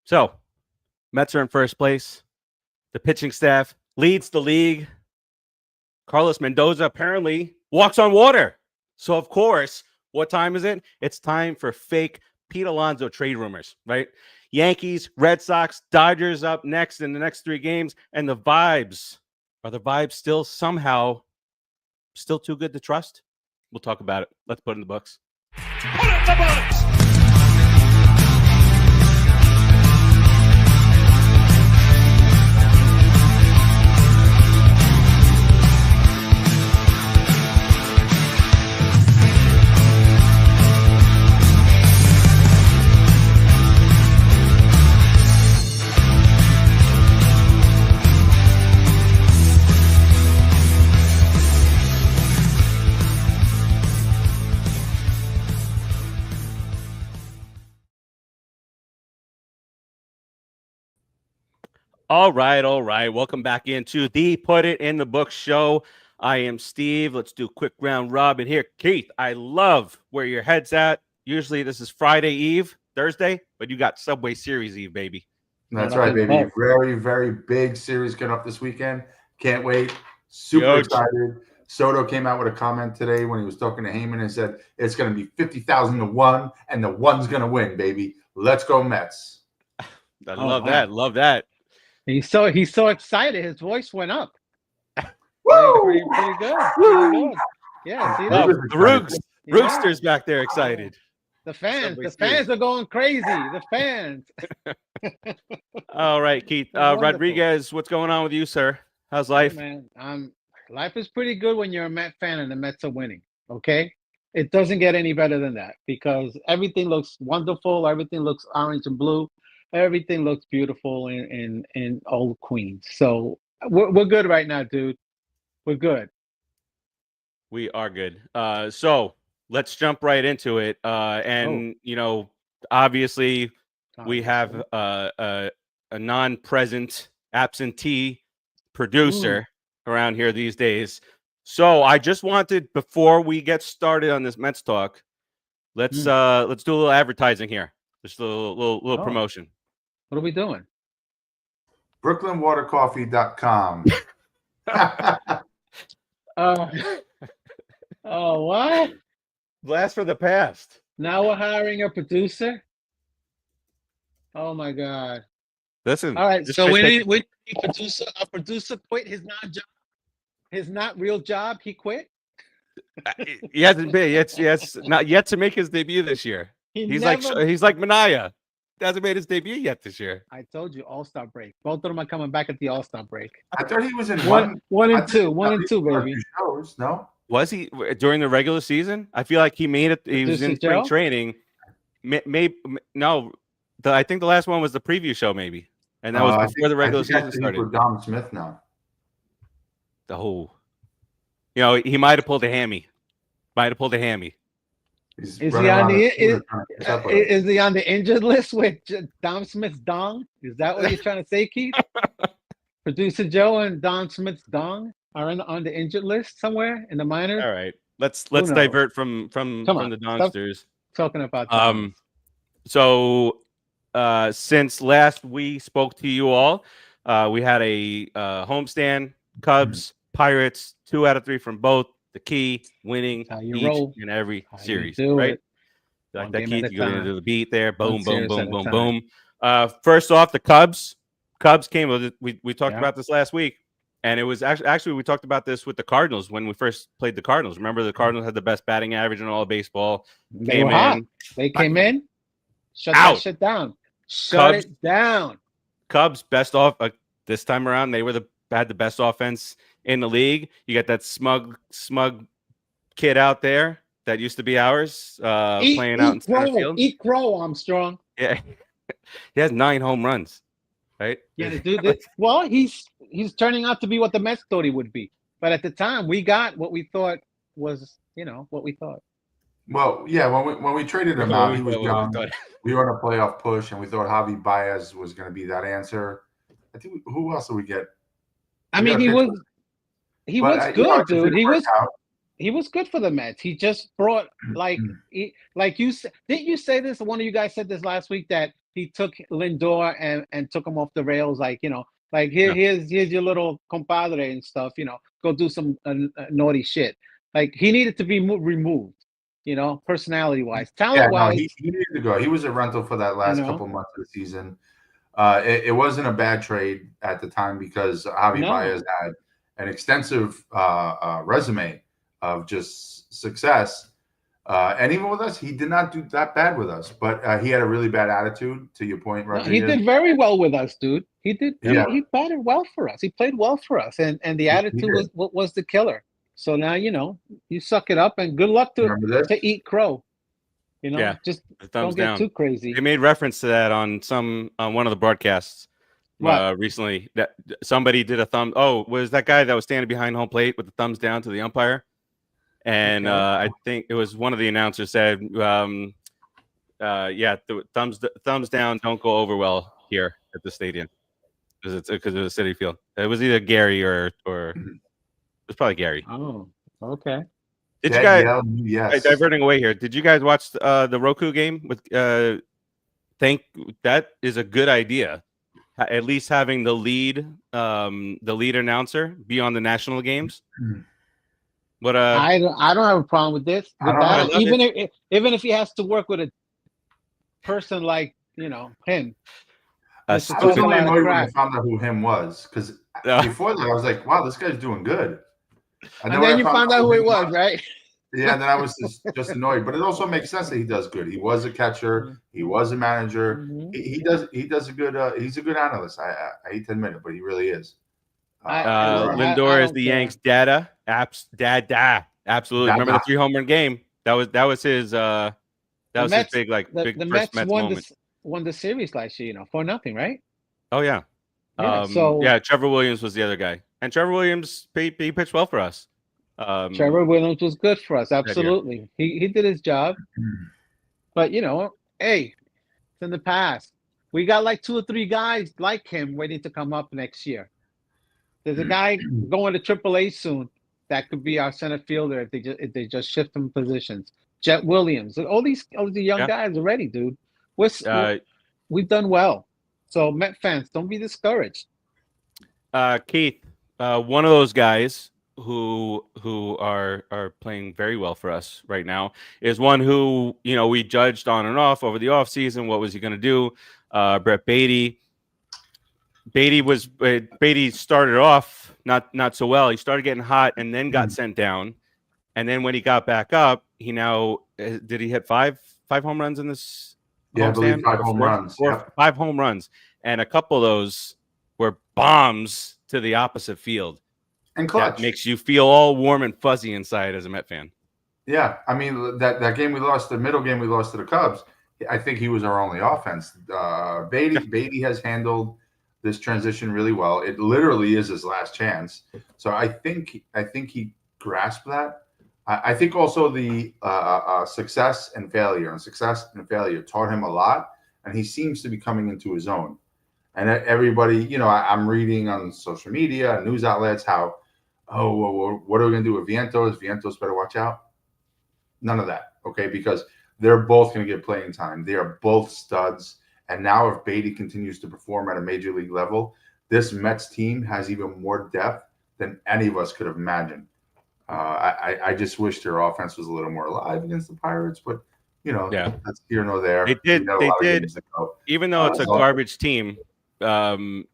So, Mets are in first place. The pitching staff leads the league. Carlos Mendoza apparently walks on water. So, of course, what time is it? It's time for fake Pete Alonso trade rumors, right? Yankees, Red Sox, Dodgers up next in the next 3 games. And the vibes, are the vibes still somehow still too good to trust? We'll talk about it. Let's put it in the books. Put it in the books! All right. Welcome back into the Put It in the Book show. I am Steve. Let's do a quick round robin here. Keith, I love where your head's at. Usually this is Friday Eve, Thursday, but you got Subway Series Eve, baby. That's right, baby. Very, very big series coming up this weekend. Can't wait. Super excited. Soto came out with a comment today when he was talking to Heyman and said it's going to be 50,000 to 1, and the 1's going to win, baby. Let's go Mets. I love that. Love that. He's so excited. His voice went up. Woo! Pretty good. Pretty good. Yeah, see that? The Roosters back there excited. The fans are going crazy. The fans. All right, Keith. Rodriguez, what's going on with you, sir? How's life? Hey, man, life is pretty good when you're a Met fan and the Mets are winning. Okay, it doesn't get any better than that because everything looks wonderful. Everything looks orange and blue. Everything looks beautiful in old Queens. So we're good right now, dude. We're good. We are good. So let's jump right into it. Obviously we have a non-present absentee producer around here these days. So I just wanted, before we get started on this Mets talk, let's do a little advertising here. Just a little promotion. What are we doing? BrooklynWaterCoffee.com. What? Blast for the past. Now we're hiring a producer. Oh my God! Listen. All right, so we need a producer quit his non-job, his not real job. He quit. He hasn't been. It's not yet to make his debut this year. He's like Mania. Hasn't made his debut yet this year. I told you, All-Star break. Both of them are coming back at the All-Star break. I thought he was in one and two, baby. Shows, no? Was he during the regular season? I feel like he made it. He was in spring training. Maybe no. I think the last one was the preview show, maybe, and that was before the regular season started. For Dom Smith now. He might have pulled a hammy. Is he on the injured list with Dom Smith's dong? Is that what you're trying to say, Keith? Producer Joe and Dom Smith's dong are on the injured list somewhere in the minors. All right, let's divert from the Dongsters. Talking about that. So since last we spoke to you all, we had a homestand. Cubs, Pirates, 2 out of 3 from both. The key, winning each and every series, right? Like that, Keith, you go into the beat there. Boom, boom, boom, boom, boom. First off, the Cubs came. We talked about this last week, and it was actually we talked about this with the Cardinals when we first played the Cardinals. Remember, the Cardinals had the best batting average in all of baseball. They came in, shut that shit down. Shut it down. Cubs best off this time around. They had the best offense in the league. You got that smug kid out there that used to be ours, playing out in center field. Eat crow, Armstrong. Yeah, he has 9 home runs, right? Yeah, dude. Well, he's turning out to be what the Mets thought he would be. But at the time, we got what we thought was, what we thought. Well, yeah, when we traded him out, he was young. We were on a playoff push, and we thought Javi Baez was going to be that answer. I think who else did we get? I mean, he was good, dude. He was good for the Mets. He just brought didn't you say this? One of you guys said this last week that he took Lindor and took him off the rails. Like, like here's your little compadre and stuff. Go do some naughty shit. Like, he needed to be removed. Personality wise, talent wise. He needed to go. He was a rental for that last couple months of the season. It wasn't a bad trade at the time because Javi Baez had an extensive resume of just success. And even with us, he did not do that bad with us, but he had a really bad attitude, to your point, Rodriguez. He did very well with us, dude. He did. Yeah. He batted well for us. He played well for us, and the attitude was the killer. So now, you suck it up, and good luck to eat crow. Just don't get too crazy. They made reference to that on one of the broadcasts recently. That somebody did a thumb. Oh, was that guy that was standing behind home plate with the thumbs down to the umpire? And I think it was one of the announcers said, the thumbs down don't go over well here at the stadium because it was Citi Field. It was either Gary or it was probably Gary. Oh, okay. Did you guys? Diverting away here. Did you guys watch the Roku game with? That is a good idea. At least having the lead announcer be on the national games. But I don't have a problem with this. Even if he has to work with a person like him. I was only annoyed when I found out who him was, because before that I was like, wow, this guy's doing good. And then you found out who it was, right? Yeah, and then I was just annoyed. But it also makes sense that he does good. He was a catcher. He was a manager. He does a good. He's a good analyst. I hate to admit it, but he really is. Lindor is the Yanks' dada. Absolutely. Remember the 3 home run game? That was his. That was his big the Mets moment. Won the series last year, 4-0, right? Oh yeah. Trevor Williams was the other guy, and Trevor Williams he pitched well for us. Trevor Williams was good for us. Absolutely, he did his job. But hey, it's in the past. We got like 2 or 3 guys like him waiting to come up next year. There's a guy going to AAA soon that could be our center fielder if they just shift him positions. Jet Williams, all the young guys already, dude. We've done well. So Met fans, don't be discouraged. Keith, one of those guys who are playing very well for us right now is one who we judged on and off over the offseason. What was he going to do? Brett Beatty. Beatty started off not so well. He started getting hot and then got sent down. And then when he got back up, he now did he hit five home runs in this? Yeah, I believe 5 home runs. 5 home runs, and a couple of those were bombs to the opposite field. And clutch. That makes you feel all warm and fuzzy inside as a Met fan. Yeah, I mean that game we lost, the middle game we lost to the Cubs. I think he was our only offense. Beatty has handled this transition really well. It literally is his last chance. So I think he grasped that. I think also the success and failure taught him a lot, and he seems to be coming into his own. And everybody, I'm reading on social media and news outlets how, what are we going to do with Vientos? Vientos better watch out. None of that, okay? Because they're both going to get playing time. They are both studs. And now if Beatty continues to perform at a major league level, this Mets team has even more depth than any of us could have imagined. I just wish their offense was a little more alive against the Pirates, but that's here nor there. They did. Even though it's a garbage team, the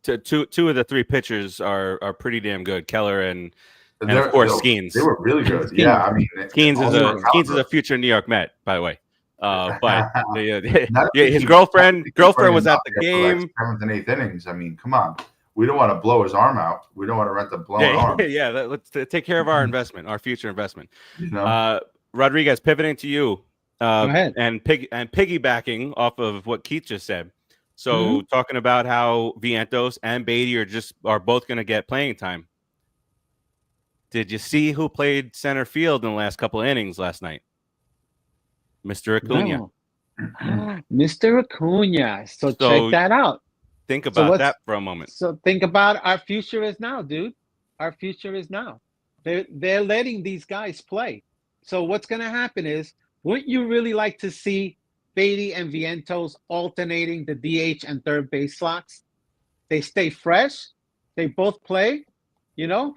two of the 3 pitchers are pretty damn good. Keller and of course Skeens. They were really good. Yeah, I mean, Skeens is a future New York Met, by the way. But his girlfriend was at the game. 7th and 8th innings. I mean, come on. We don't want to blow his arm out. We don't want to rent a blown arm. Yeah, let's take care of our investment, our future investment. Rodriguez, pivoting to you, and piggybacking off of what Keith just said. So talking about how Vientos and Beatty are both going to get playing time. Did you see who played center field in the last couple of innings last night? Mr. Acuna. No. Mr. Acuna. So check that out. Think about that for a moment. So think about our future is now, dude. Our future is now. They're letting these guys play. So what's going to happen is, wouldn't you really like to see Beatty and Vientos alternating the DH and third base slots. They stay fresh. They both play. You know,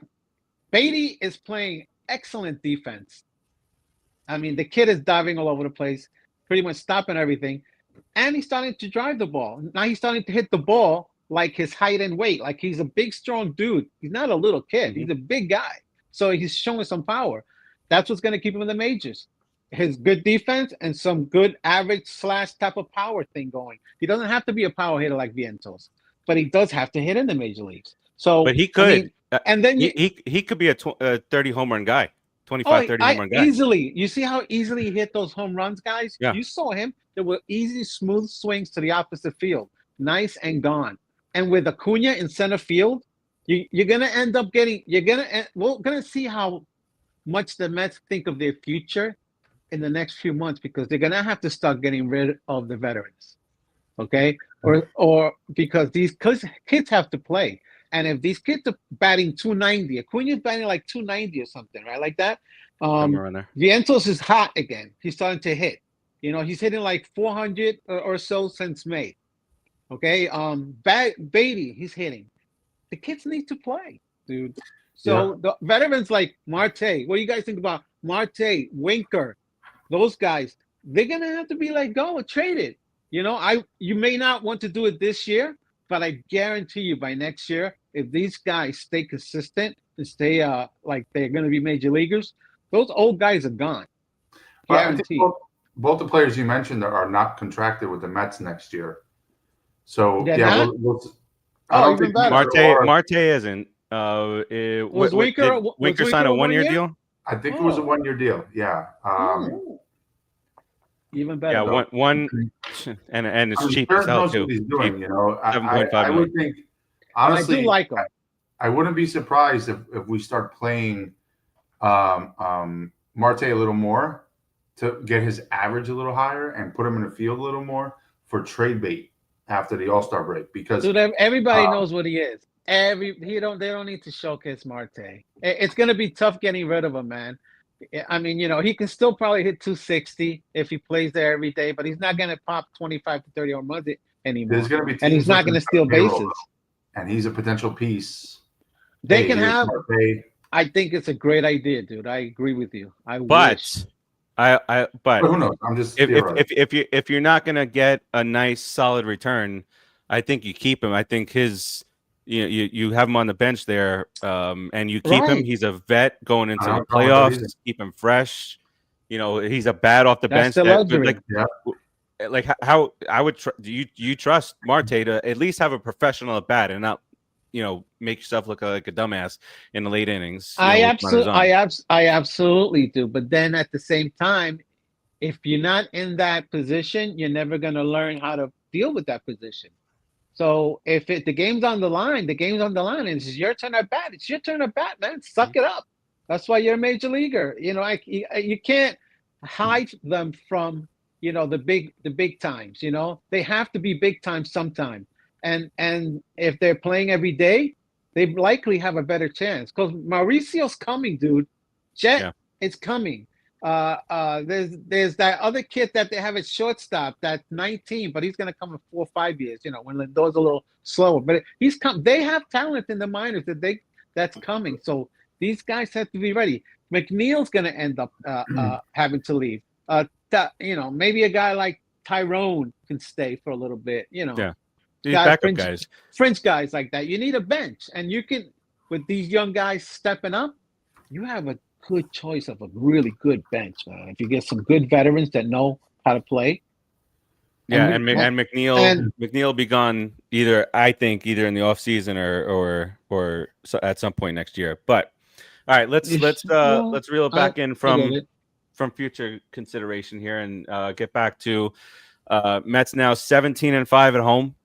Beatty is playing excellent defense. I mean, the kid is diving all over the place, pretty much stopping everything. And he's starting to drive the ball. Now he's starting to hit the ball like his height and weight. Like he's a big, strong dude. He's not a little kid. He's a big guy. So he's showing some power. That's what's going to keep him in the majors. His good defense and some good average / type of power thing going. He doesn't have to be a power hitter like Vientos, but he does have to hit in the major leagues. So, but he could. I mean, and then he could be a 30 home run guy, 25, 30 home run guy. Easily. You see how easily he hit those home runs, guys? Yeah. You saw him. There were easy, smooth swings to the opposite field. Nice and gone. And with Acuna in center field, you're going to end up getting – we're going to see how much the Mets think of their future in the next few months, because they're going to have to start getting rid of the veterans, okay? Or because these kids have to play. And if these kids are batting 290, Acuna's batting like 290 or something, right? Like that. Vientos is hot again. He's starting to hit. You know, he's hitting like 400 or so since May. Okay. Beatty, he's hitting. The kids need to play, dude. So the veterans like Marte, what do you guys think about Marte, Winker, those guys? They're gonna have to be let go or traded. You know, you may not want to do it this year, but I guarantee you by next year, if these guys stay consistent and stay like they're going to be major leaguers, those old guys are gone. Guaranteed. Both the players you mentioned are not contracted with the Mets next year. So even better. Marte isn't. Was Winker sign a 1-year deal? I think it was a 1-year deal. Yeah. Even better. Yeah, one, and it's cheap as hell too. What he's doing, you know, 7.5 I would think, honestly, I do like him. I wouldn't be surprised if we start playing Marte a little more to get his average a little higher and put him in the field a little more for trade bait after the All-Star break, because dude, everybody knows what he is. They don't need to showcase Marte. It's going to be tough getting rid of him, man. I mean, you know, he can still probably hit 260 if he plays there every day, but he's not going to pop 25 to 30 home runs anymore. There's going to be and he's not going to steal bases. And he's a potential piece. They can have. I think it's a great idea, dude. I agree with you. But who knows? I'm just if you're not going to get a nice solid return, I think you keep him. I think you have him on the bench there, and you keep him. He's a vet going into the playoffs. Keep him fresh. You know, he's a bat off the bench. Like how I would you trust Marte to at least have a professional at bat and not, you know, make yourself look like a dumbass in the late innings. I absolutely do. But then at the same time, if you're not in that position, you're never going to learn how to deal with that position. So if the game's on the line, and it's your turn at bat. It's your turn at bat, man. Suck it up. That's why you're a major leaguer. You know, you can't hide them from, you know, the big times. You know, they have to be big time sometime. And if they're playing every day, they likely have a better chance, because Mauricio's coming, dude. It's coming. There's that other kid that they have at shortstop that's 19, but he's going to come in 4 or 5 years, you know, when Lindor's a little slower. But he's come. They have talent in the minors that's coming. So these guys have to be ready. McNeil's going to end up having to leave. You know, maybe a guy like Tyrone can stay for a little bit, you know. Yeah. These backup guys. French guys like that. You need a bench. And you can, with these young guys stepping up, you have a good choice of a really good bench, man. If you get some good veterans that know how to play. Yeah, and McNeil will be gone either in the offseason or at some point next year. But all right, let's reel it back in from future consideration here and get back to Mets now 17-5 at home.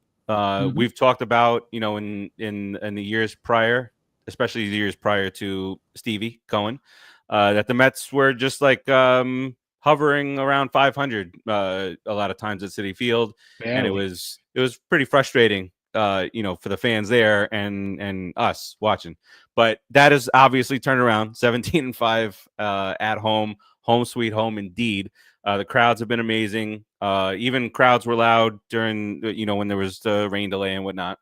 We've talked about, you know, in the years prior, especially the years prior to Stevie Cohen, that the Mets were just like hovering around 500 a lot of times at Citi Field. Barely. And it was pretty frustrating, you know, for the fans there and us watching. But that is obviously turned around. 17-5 at home sweet home indeed. The crowds have been amazing. Even crowds were loud during, when there was the rain delay and whatnot.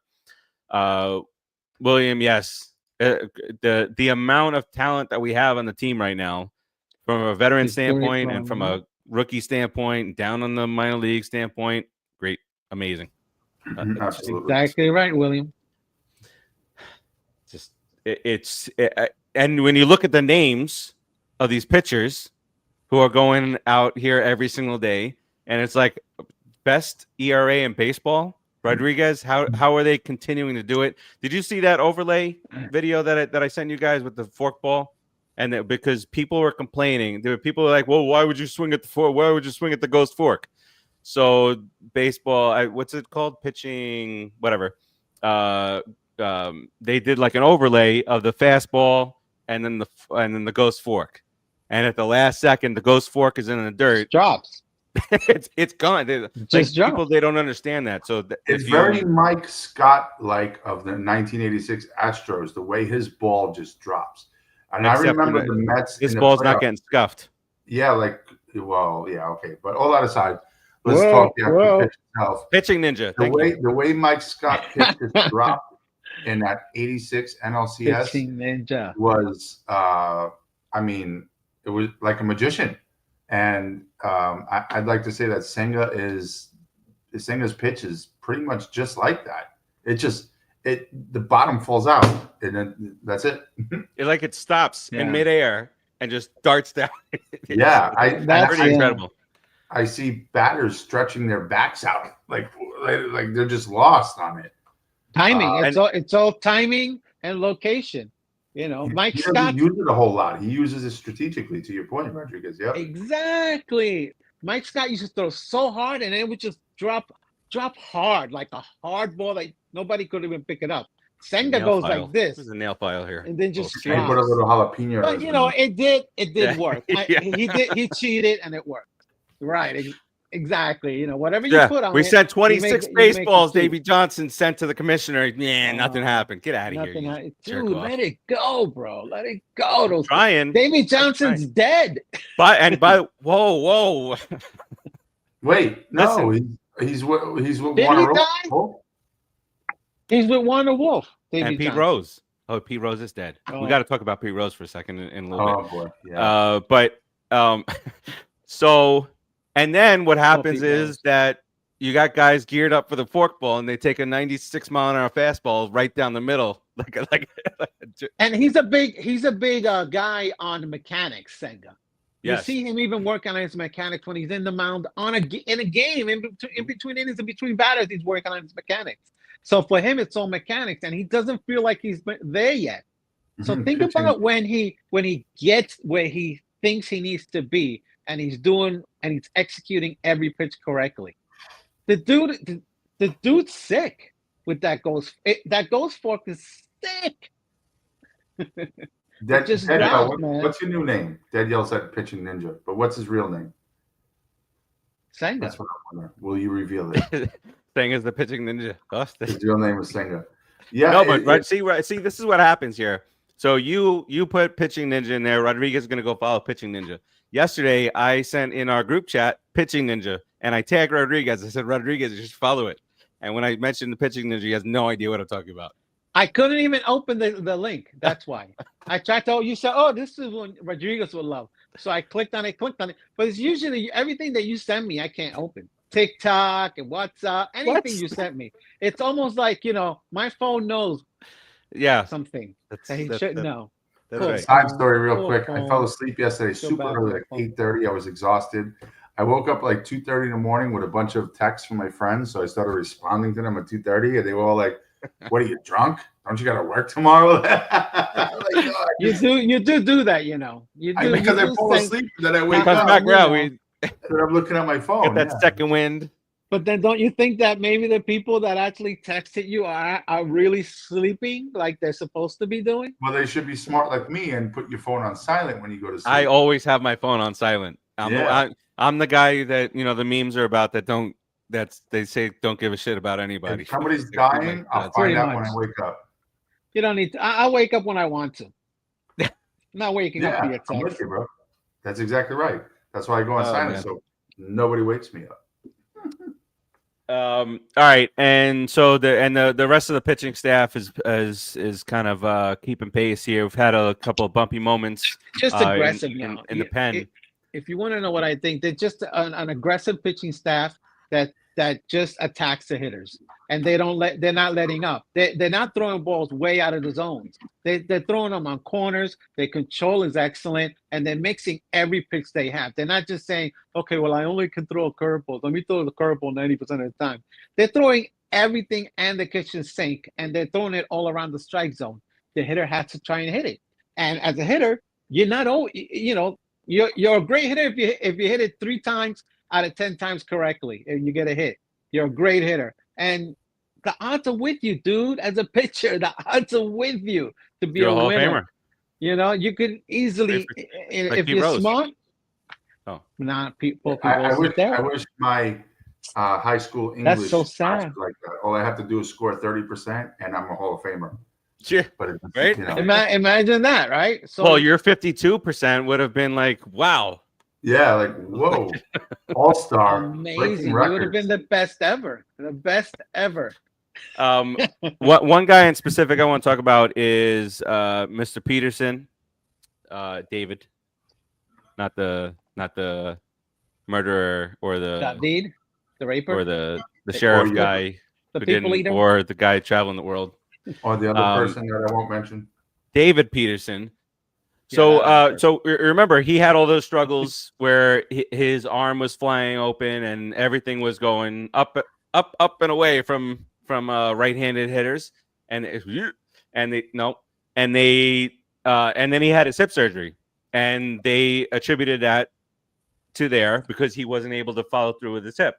William, yes, the amount of talent that we have on the team right now, from a veteran He's doing it standpoint and from from- a rookie standpoint, down on the minor league standpoint, great, amazing. Absolutely. Exactly right, William. Just and when you look at the names of these pitchers who are going out here every single day, and it's like best ERA in baseball, Rodriguez. How are they continuing to do it? Did you see that overlay video that I sent you guys with the forkball? And that, because people were complaining, there were people who were like, "Well, why would you swing at the fork? Why would you swing at the ghost fork?" So baseball, what's it called? Pitching, whatever. They did like an overlay of the fastball and then the ghost fork, and at the last second, the ghost fork is in the dirt. Drops. it's gone. Just drop. People, they don't understand that. So It's very Mike Scott like of the 1986 Astros, the way his ball just drops. And I remember the Mets. His ball's not getting scuffed. Yeah, okay. But all that aside, let's talk the actual pitch itself. Pitching Ninja. The way Mike Scott pitched his drop in that 86 NLCS Pitching Ninja was, it was like a magician. And I'd like to say that Senga's pitch is pretty much just like that. The bottom falls out, and then that's it. It stops in midair and just darts down. That's pretty incredible. I see batters stretching their backs out like they're just lost on it. Timing. It's all timing and location. Mike Scott uses it a whole lot. He uses it strategically. To your point, Rodriguez. Yeah, exactly. Mike Scott used to throw so hard, and it would just drop hard, like a hard ball that nobody could even pick it up. Senga goes like this. There's a nail file here, and then just put a little jalapeno. But it did work. He cheated, and it worked. Right. Exactly. Whatever you put on we sent 26 baseballs. Davey Johnson sent to the commissioner. Yeah, nothing happened. Get out of here, dude. Let it go, bro. Let it go. Trying. Davey Johnson's dead. Whoa. Wait, no, he's with Warner Wolf. He's with Warner Wolf. And Pete Rose. Oh, Pete Rose is dead. We got to talk about Pete Rose for a second in a little bit. Boy. Yeah. So. And then what happens is that you got guys geared up for the forkball, and they take a 96-mile-an-hour fastball right down the middle. And he's a big guy on mechanics, Senga. Yes. You see him even working on his mechanics when he's in the mound in a game, in between innings and between batters, he's working on his mechanics. So for him, it's all mechanics, and he doesn't feel like he's there yet. So think about when he gets where he thinks he needs to be, and he's executing every pitch correctly. The dude's sick with that ghost. That ghost fork is sick. What's your new name? Dad yells at Pitching Ninja, but what's his real name? Senga. That's what I'm wondering. Will you reveal it? Senga's the Pitching Ninja. His real name is Senga. Yeah. No, but see, this is what happens here. So you put Pitching Ninja in there. Rodriguez is going to go follow Pitching Ninja. Yesterday, I sent in our group chat Pitching Ninja, and I tagged Rodriguez. I said, Rodriguez, you should follow it. And when I mentioned the Pitching Ninja, he has no idea what I'm talking about. I couldn't even open the link. That's why. I tried to. You said, "Oh, this is one Rodriguez would love." So I clicked on it. But it's usually everything that you send me, I can't open. TikTok and WhatsApp, anything you sent me. It's almost like my phone knows. Yeah, something that he shouldn't know. That's right. Side story, real quick. I fell asleep yesterday super early, like 8:30. I was exhausted. I woke up like 2:30 in the morning with a bunch of texts from my friends. So I started responding to them at 2:30, and they were all like, "What are you, drunk? Don't you got to work tomorrow?" You do that, You do because I fall asleep and then I wake up. Back around. I'm looking at my phone. Get that second wind. But then don't you think that maybe the people that actually texted you are really sleeping like they're supposed to be doing? Well, they should be smart like me and put your phone on silent when you go to sleep. I always have my phone on silent. I'm the guy that, the memes are about they say don't give a shit about anybody. If somebody's dying, I'll find out when I wake up. You don't need to. I'll wake up when I want to. I'm not waking up for your text. I'm with you, bro. That's exactly right. That's why I go on silent, so nobody wakes me up. All right, and so the rest of the pitching staff is kind of keeping pace here. We've had a couple of bumpy moments Just aggressive now. in the pen. If you want to know what I think, they're just an aggressive pitching staff that just attacks the hitters, and they're not letting up. They're not throwing balls way out of the zones. They're throwing them on corners. Their control is excellent, and they're mixing every pitch they have. They're not just saying, okay, well, I only can throw a curveball. Let me throw the curveball 90% of the time. They're throwing everything and the kitchen sink, and they're throwing it all around the strike zone. The hitter has to try and hit it. And as a hitter, you're not you're a great hitter if you hit it 3 times out of 10 times correctly and you get a hit. You're a great hitter. And the odds are with you, dude. As a pitcher, the odds are with you to be You're a a Hall of winner. Famer. You know, you could easily, if Pete you're Rose. smart. Oh, not people. I wish my high school English That's so sad. was like that. All I have to do is score 30%, and I'm a Hall of Famer. yeah. But it's, Right? you know, Imagine that, right? So, Well, your 52% would have been like, wow. yeah, like whoa, all-star, amazing. You would have been the best ever. The best ever. One guy in specific I want to talk about is Mr. Peterson, David, not the murderer or the David, the raper, or the sheriff guy the who people didn't, eater, or the guy traveling the world. or the other person that I won't mention. David Peterson. So, Yeah, so remember, he had all those struggles where his arm was flying open and everything was going up and away from right-handed hitters, and and then he had his hip surgery, and they attributed that to there because he wasn't able to follow through with his hip.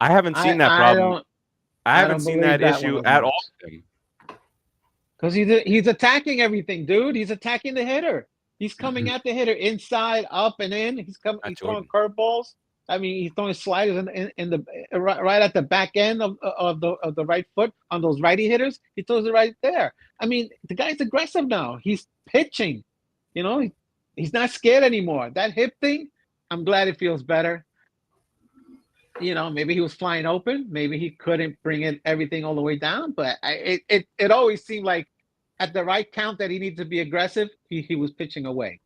I haven't seen that problem. I haven't seen that issue at all. Because he's attacking everything, dude. He's attacking the hitter. He's coming at the hitter inside, up, and in. He's throwing curveballs. I mean, he's throwing sliders in the right at the back end of the right foot on those righty hitters. He throws it right there. I mean, the guy's aggressive now. He's pitching. You know, he's not scared anymore. That hip thing, I'm glad it feels better. You know, maybe he was flying open. Maybe he couldn't bring everything all the way down. But it always seemed like at the right count that he needs to be aggressive, he was pitching away.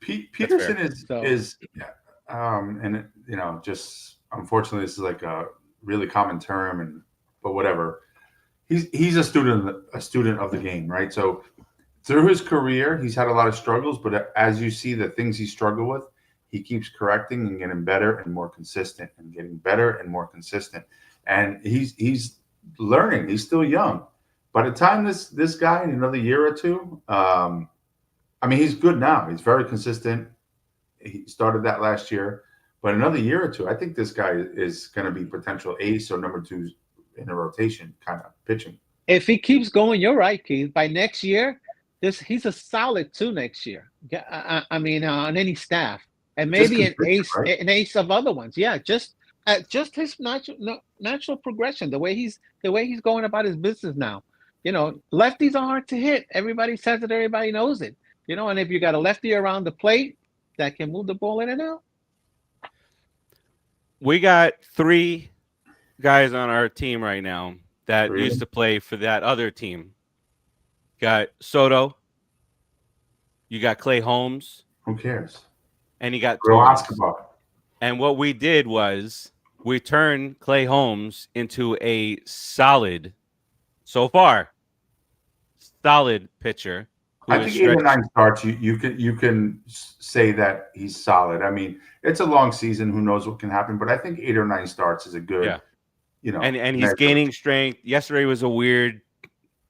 Peterson is and it, you know, just unfortunately this is like a really common term, but whatever. He's a student of the game, right? So through his career, he's had a lot of struggles, but as you see the things he struggled with, he keeps correcting and getting better and more consistent, and getting better and more consistent. And he's learning. He's still young. By the time this guy in another year or two, I mean, he's good now. He's very consistent. He started that last year, but another year or two, I think this guy is going to be potential ace or number 2 in a rotation kind of pitching. If he keeps going, you're right, Keith. By next year, he's a solid 2 next year. I mean, on any staff. And maybe an ace of other ones. Yeah, just his natural progression, the way he's going about his business now. You know, lefties are hard to hit. Everybody says it. Everybody knows it. You know, and if you got a lefty around the plate that can move the ball in and out. We got 3 guys on our team right now that used to play for that other team. Got Soto. You got Clay Holmes. Who cares? And you got basketball. And what we did was we turned Clay Holmes into a solid pitcher. I think 8 or 9 starts, you can say that he's solid. I mean, it's a long season. Who knows what can happen? But I think 8 or 9 starts is a good, you know. And he's gaining strength. Yesterday was a weird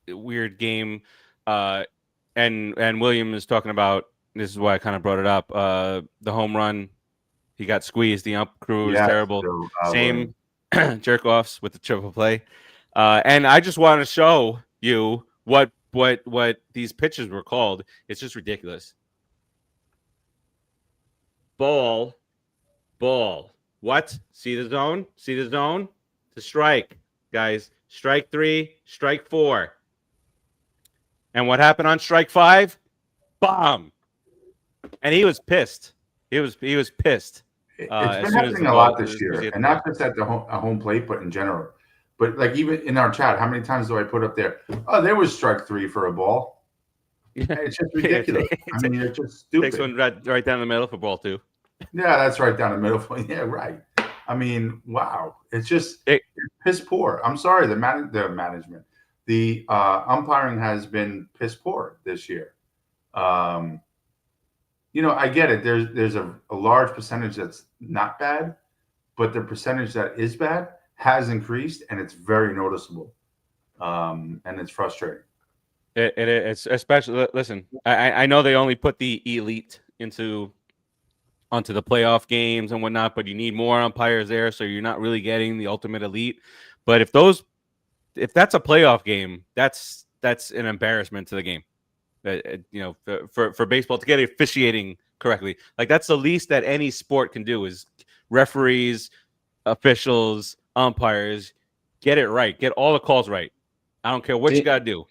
game. And William is talking about, this is why I kind of brought it up. The home run, he got squeezed. The ump crew was terrible. Same jerk offs with the triple play. And I just want to show you what these pitches were called. It's just ridiculous. Ball. What? See the zone? To strike, guys. Strike 3, strike 4. And what happened on strike 5? Bomb. And he was pissed. He was pissed. It's as been soon as the happening a ball lot this as soon as you year, hit and the not ball. just at the home plate, but in general. But like even in our chat, how many times do I put up there? Oh, there was strike 3 for a ball. Yeah. It's just Yeah, ridiculous. I mean, it's just stupid. Takes one right down the middle for ball 2. Yeah, that's right down the middle. Yeah, right. I mean, wow. It's just It- it's piss poor. I'm sorry, the management, the umpiring has been piss poor this year. I get it. There's a large percentage that's not bad, but the percentage that is bad has increased, and it's very noticeable. And it's frustrating. It's especially, listen, I know they only put the elite onto the playoff games and whatnot, but you need more umpires there, so you're not really getting the ultimate elite. But if that's a playoff game, that's an embarrassment to the game. For baseball to get officiating correctly, like that's the least that any sport can do is referees, officials, umpires get it right, get all the calls right. I don't care what you got to do.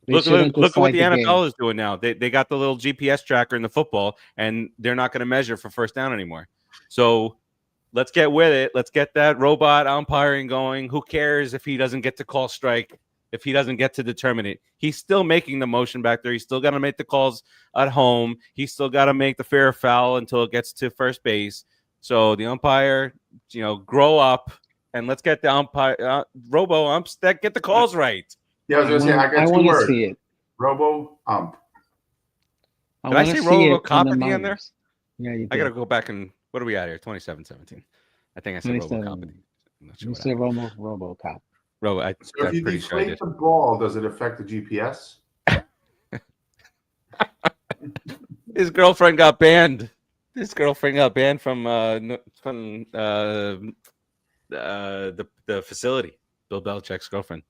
Look at what the NFL is doing now. They got the little GPS tracker in the football, and they're not going to measure for first down anymore. So let's get with it. Let's get that robot umpiring going. Who cares if he doesn't get to call strike, if he doesn't get to determine it? He's still making the motion back there. He's still got to make the calls at home. He's still got to make the fair foul until it gets to first base. So the umpire, grow up, and let's get the umpire, robo umps that get the calls right. Yeah, I was going to say, I got 2 words. See it. Robo ump. Did I say robo cop at the end there? Yeah, you did. I got to go back and, what are we at here? 27-17. I think I said robo cop. You said robo cop. Robo, so if you deflate the ball, does it affect the GPS? His girlfriend got banned. From the facility. Bill Belichick's girlfriend.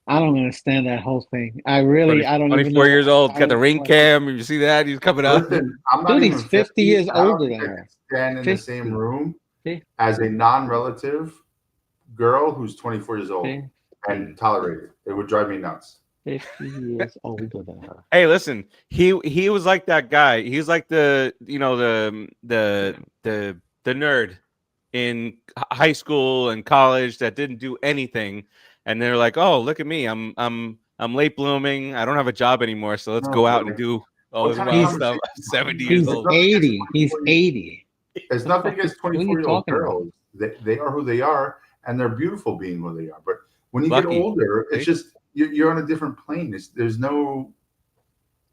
I don't understand that whole thing. I don't even know. 24 years old, got the ring cam. You see that? He's coming out. Listen, I'm not even he's 50 years older than her. Stand in the same room as a non-relative girl who's 24 years old and tolerate it. It would drive me nuts. 50 years older than her. Hey, listen, he was like that guy. He's like the nerd in high school and college that didn't do anything, and they're like, "Oh, look at me, I'm late blooming. I don't have a job anymore, so let's go out and do all this wild stuff." 70 years old. He's 80. There's nothing against 24-year-old girls. They are who they are, and they're beautiful being who they are. But when you get older, it's just you're on a different plane. There's no,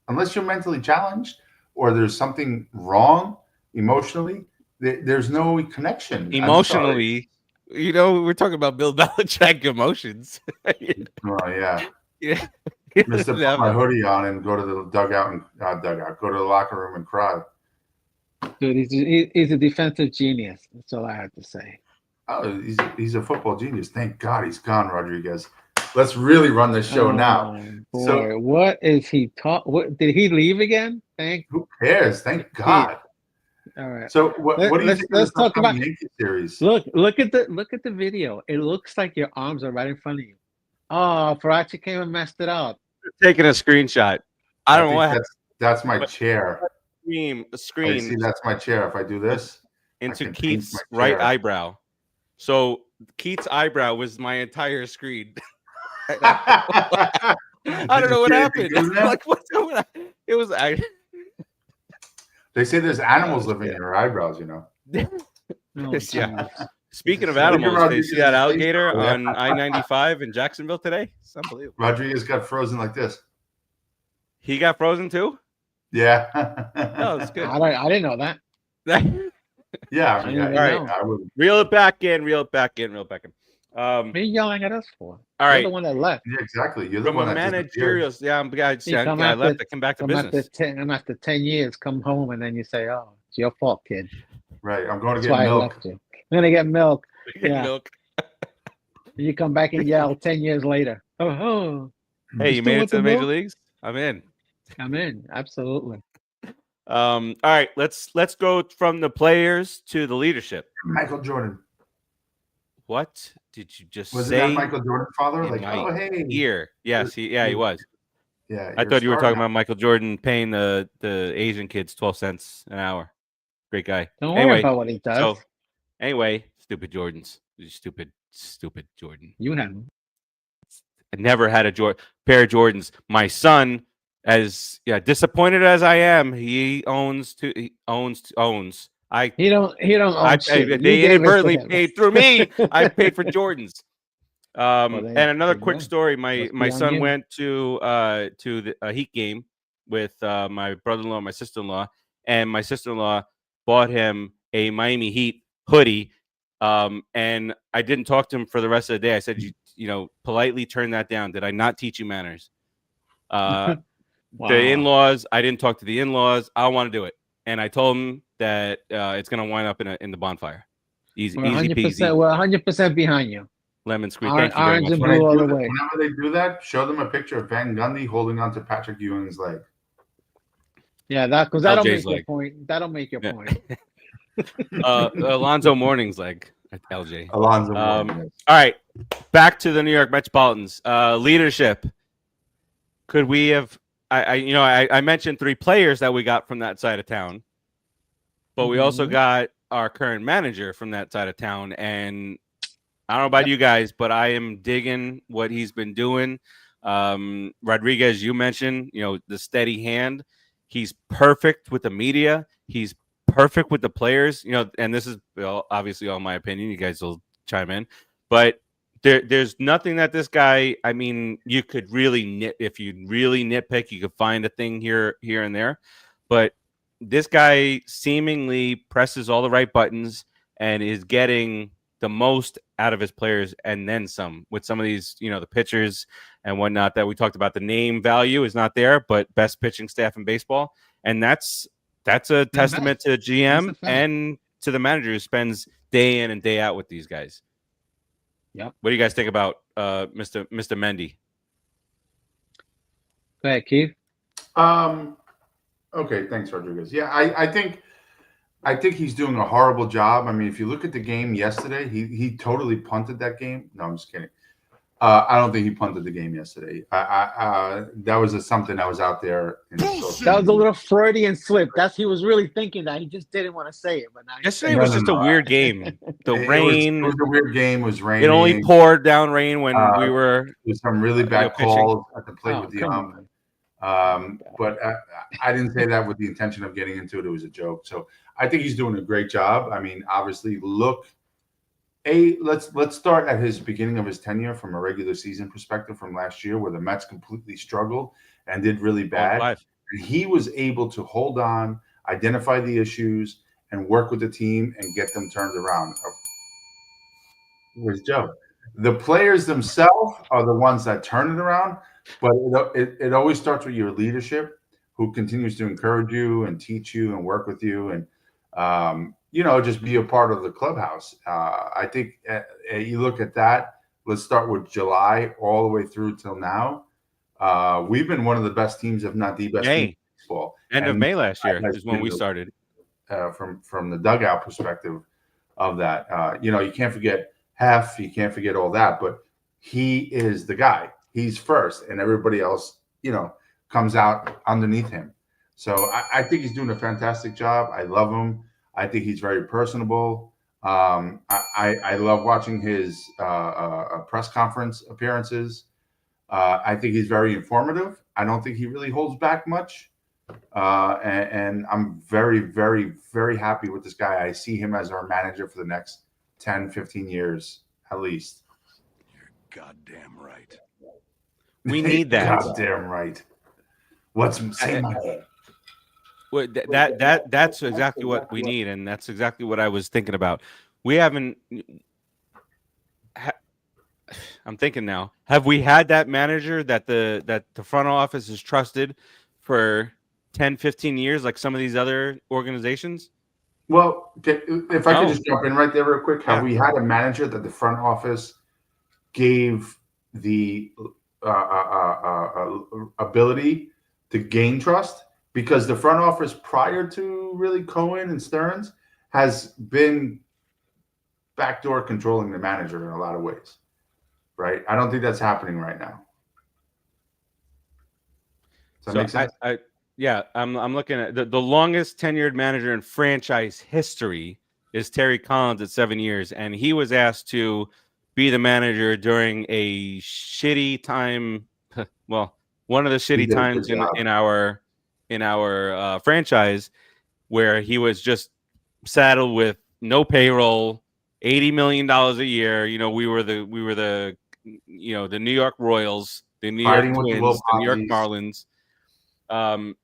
unless you're mentally challenged or there's something wrong emotionally, there's no connection. Emotionally, we're talking about Bill Belichick emotions. Oh, yeah. Yeah. Mr. Put my hoodie on and go to the dugout and go to the locker room and cry. Dude, he's a defensive genius. That's all I have to say. Oh, he's a football genius. Thank God he's gone, Rodriguez. Let's really run this show now. Boy, so, what is he What did he leave again? Who cares? Thank God. All right. So what do you think? Let's talk about Yankee series. Look at the video. It looks like your arms are right in front of you. Oh, Farace came and messed it up. Taking a screenshot. I don't know what. That's my chair. Screen. See, that's my chair. If I do this into Keith's right eyebrow. So Keith's eyebrow was my entire screen. I don't know what happened. Like, it was. They say there's animals living in your eyebrows. Yeah. Speaking of animals, did you see that alligator on I-95 in Jacksonville today? It's unbelievable. Rodriguez got frozen like this. He got frozen too? Yeah. Oh, that's good. I didn't know that. Yeah. All right. Reel it back in. What are you yelling at us for? All right. You're the one that left. Yeah, exactly. You're the From one a that managerial. Yeah, I left. I came back to business. After 10 years, come home and then you say, "Oh, it's your fault, kid." Right. I'm going to That's get why milk. I left you. I'm gonna get milk. Yeah. Milk. You come back and yell 10 years later. Oh. Hey, you made it to the major leagues? I'm in. Absolutely. All right, let's go from the players to the leadership. Michael Jordan. What did you just was say? Was that Michael Jordan's father? Like, oh, hey. Ear. Yes, he was. Yeah. I thought you were talking about Michael Jordan paying the Asian kids 12 cents an hour. Great guy. Don't worry about what he does. Anyway, stupid Jordans. Stupid Jordan. You have them. I never had a pair of Jordans. My son, as disappointed as I am, he owns. He don't own shit. You They gave it to inadvertently him. paid through me. I paid for Jordans. Well, And another there you quick go. story. Must My be on son you. went to a Heat game with my brother-in-law and my sister-in-law, and my sister-in-law bought him a Miami Heat hoodie. And I didn't talk to him for the rest of the day. I said, politely turn that down. Did I not teach you manners? The in-laws, I didn't talk to the in-laws. I want to do it. And I told him that it's going to wind up in the bonfire. Easy peasy. We're 100% behind you. Lemon squeeze. Thank you very Orange much. and blue all the way. Whenever they do that, show them a picture of Van Gundy holding on to Patrick Ewing's leg. Yeah, because that'll LJ's make leg. your point. That'll make your point. Alonzo Mourning's leg. LJ. Alonzo Mourning. All right, back to the New York Metropolitans. Leadership. Could we have? I mentioned 3 players that we got from that side of town, but we also got our current manager from that side of town. And I don't know about you guys, but I am digging what he's been doing. Rodriguez, you mentioned, the steady hand. He's perfect with the media. He's perfect with the players, and this is obviously all my opinion. You guys will chime in, but there's nothing that this guy, I mean, you could really if you really nitpick, you could find a thing here and there, but this guy seemingly presses all the right buttons and is getting the most out of his players and then some with some of these, the pitchers and whatnot that we talked about. The name value is not there, but best pitching staff in baseball. And that's a testament to the GM and to the manager who spends day in and day out with these guys. Yep. What do you guys think about Mr. Mendy? Go ahead, Keith. Okay, thanks, Rodriguez. Yeah, I think he's doing a horrible job. I mean, if you look at the game yesterday, he totally punted that game. No, I'm just kidding. I don't think he punted the game yesterday. That was something that was out there. That was a little Freudian slip. He was really thinking that. He just didn't want to say it. But now yesterday was just a weird game. The rain. It was a weird game. It was raining. It only poured down rain when we were. There's some really bad calls at the plate with the ump. But I didn't say that with the intention of getting into it. It was a joke. So I think he's doing a great job. I mean, obviously, let's start at his beginning of his tenure from a regular season perspective from last year, where the Mets completely struggled and did really bad. And he was able to hold on, identify the issues, and work with the team and get them turned around. Where's Joe? The players themselves are the ones that turn it around, but it always starts with your leadership, who continues to encourage you and teach you and work with you and just be a part of the clubhouse. I think you look at that. Let's start with July all the way through till now. We've been one of the best teams, if not the best team in baseball. End of May last year is when we started. From the dugout perspective of that, you can't forget Hef, you can't forget all that, but he is the guy. He's first, and everybody else, comes out underneath him. So I think he's doing a fantastic job. I love him. I think he's very personable. I love watching his press conference appearances. I think he's very informative. I don't think he really holds back much. And I'm very, very, very happy with this guy. I see him as our manager for the next 10, 15 years at least. You're goddamn right. We need that. Goddamn right. What's saying my name? Well, that's exactly what we need, and that's exactly what I was thinking about. We haven't. I'm thinking now. Have we had that manager that the front office has trusted for 10, 15 years, like some of these other organizations? Well, if I could just jump in right there real quick. Have we had a manager that the front office gave the ability to gain trust? Because the front office prior to really Cohen and Stearns has been backdoor controlling the manager in a lot of ways, right? I don't think that's happening right now. Does that make sense? I'm looking at the longest tenured manager in franchise history is Terry Collins at 7 years, and he was asked to be the manager during a shitty time. Well, one of the He shitty did a good times job. in our franchise, where he was just saddled with no payroll, $80 million a year. We were the the New York Royals, the New York Fighting with the Twins, the New York Wilpons. Marlins.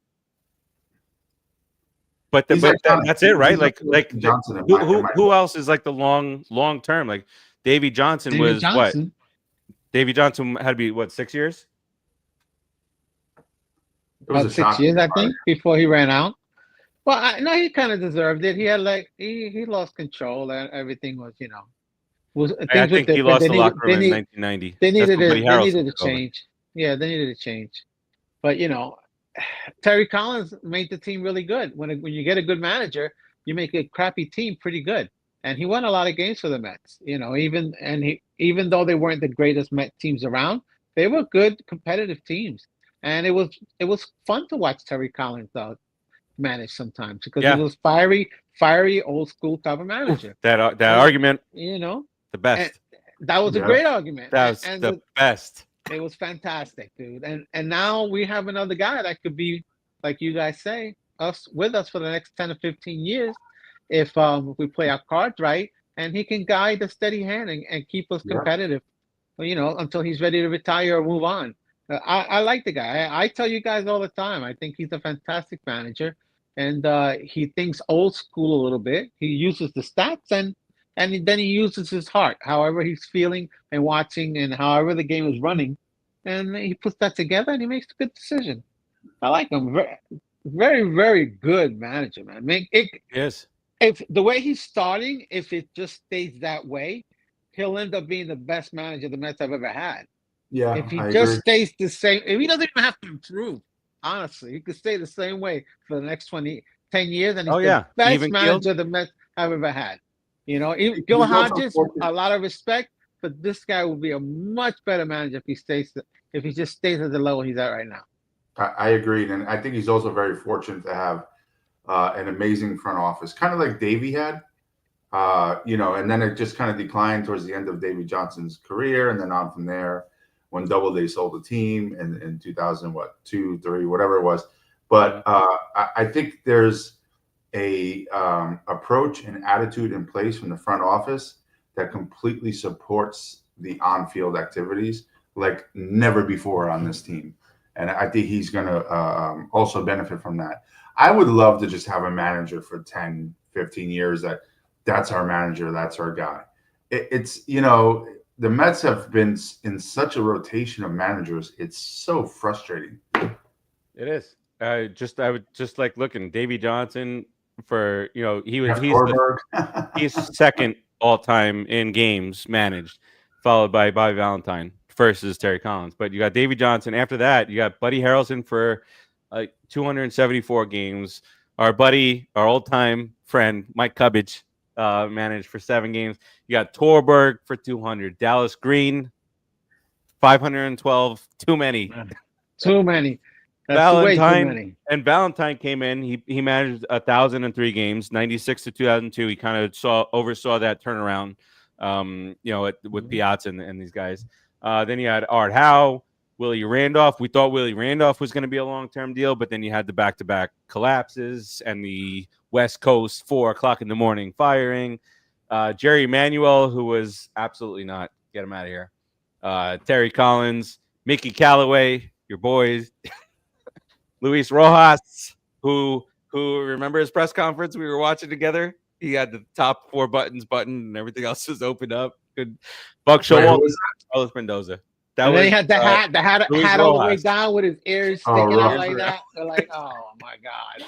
But He's like that's it, right? he's Like Johnson in who else is like the long term? Like Davy Johnson David was Johnson. what? Davy Johnson had to be what, 6 years? It was About a 6 shocking years, I fire. think, before he ran out. Well, I know he kind of deserved it. He had he lost control and everything was I things were think he different. lost the locker room in 1990. They That's needed when Buddy they Harrelson needed to took over. change. Yeah, they needed to change. But Terry Collins made the team really good. When you get a good manager, you make a crappy team pretty good. And he won a lot of games for the Mets. Even though they weren't the greatest Met teams around, they were good competitive teams. And it was fun to watch Terry Collins manage sometimes because he Yeah. was fiery old school type of manager. That And, argument, You know, the best. that was a Yeah. great argument. That was And the best. it was fantastic, dude. And now we have another guy that could be, like you guys say, with us for the next 10 to 15 years if we play our cards right, and he can guide a steady hand and keep us Yeah. competitive, until he's ready to retire or move on. I like the guy. I tell you guys all the time, I think he's a fantastic manager, and he thinks old school a little bit. He uses the stats and then he uses his heart, however he's feeling and watching and however the game is running, and he puts that together and he makes a good decision. I like him. Very, very, very good manager, man. Yes. If the way he's starting, if it just stays that way, he'll end up being the best manager the Mets have ever had. Yeah, If he I just agree. stays the same, if he doesn't even have to improve, honestly, he could stay the same way for the next 10 years, and he's Oh, the yeah. best Even keeled. manager the Mets have ever had. Gil He's also Hodges, fortunate. a lot of respect, but this guy will be a much better manager if he just stays at the level he's at right now. I agreed, and I think he's also very fortunate to have an amazing front office, kind of like Davey had. And then it just kind of declined towards the end of Davey Johnson's career, and then on from there when Doubleday sold the team in 2002, 3, whatever it was. But I think there's a approach and attitude in place from the front office that completely supports the on-field activities like never before on this team. And I think he's going to also benefit from that. I would love to just have a manager for 10, 15 years that's our manager, that's our guy. The Mets have been in such a rotation of managers. It's so frustrating. It is. I would just like looking Davy Johnson for he's second all time in games managed, followed by Bobby Valentine. First is Terry Collins, but you got Davy Johnson. After that, you got Buddy Harrelson for 274 games. Our old time friend Mike Cubbage managed for 7 games. You got Torberg for 200. Dallas Green 512. Too many. Too many. That's Valentine, way too many. And Valentine came in. He managed 1,003 games, 96 to 2002. He kind of oversaw that turnaround, with Piazza and these guys. Then you had Art Howe, Willie Randolph. We thought Willie Randolph was going to be a long-term deal, but then you had the back-to-back collapses and the West Coast 4 o'clock in the morning firing. Jerry Manuel, who was absolutely not. Get him out of here. Terry Collins, Mickey Callaway, your boys. Luis Rojas, who remember his press conference we were watching together? He had the top 4 buttons buttoned and everything else was opened up. Good. Buck Showalter, Carlos Mendoza. And then he had the hat all the way down with his ears sticking out like that. They're like, oh my God.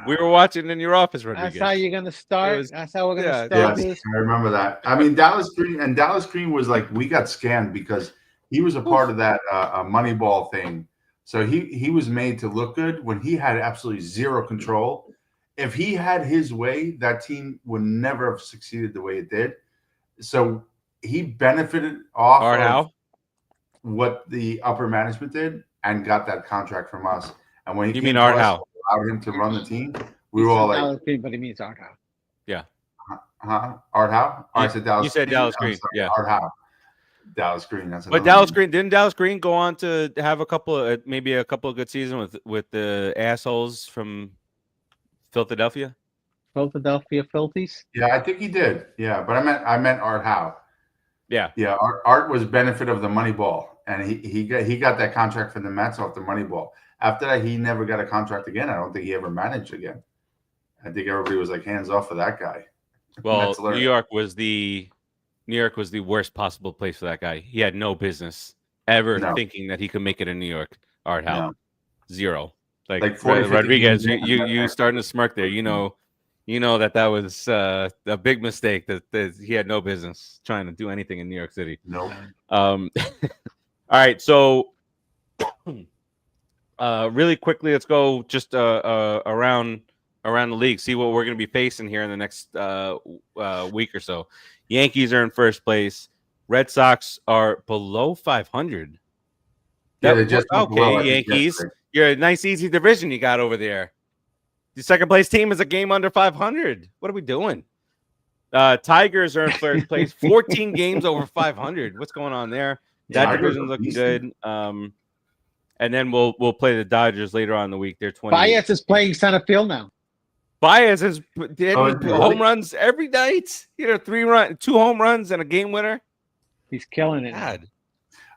We were watching in your office, Rodriguez. That's how you're gonna start. That's how we're gonna Yes, start this. I remember that. I mean, Dallas Green was like, we got scammed because he was a part of that Moneyball thing. So he was made to look good when he had absolutely zero control. If he had his way, that team would never have succeeded the way it did. So he benefited off of what the upper management did and got that contract from us. And when he allowed him to run the team, we were all like, but he means Art Howe. Yeah. Art Howe? Oh, I said Dallas. You said Green. Dallas I'm Green. sorry, Yeah. Art Howe. Dallas Green. That's But another name. Didn't Dallas Green go on to have a couple of good seasons with the assholes from Philadelphia? Philadelphia Phillies. Yeah, I think he did. Yeah, but I meant Art Howe. Yeah. Yeah, Art was benefit of the Moneyball, and he got that contract for the Mets off the Moneyball. After that, he never got a contract again. I don't think he ever managed again. I think everybody was like hands off for that guy. Well, New York was the worst possible place for that guy. He had no business ever thinking that he could make it in New York. Art Howe, No. Zero. Like 40, Rodriguez, you starting to smirk there. You know that was a big mistake. That he had no business trying to do anything in New York City. No. All right, so really quickly, let's go just around the league, see what we're going to be facing here in the next week or so. Yankees are in first place. Red Sox are below 500. Yeah, they just okay. Yankees, you're a nice, easy division you got over there. The second place team is a game under 500. What are we doing? Tigers are in first place, 14 games over 500. What's going on there? That division's looking good. And then we'll play the Dodgers later on in the week. They're 20. Baez is playing center field now. Baez is home runs every night. 2 home runs and a game winner. He's killing it. God.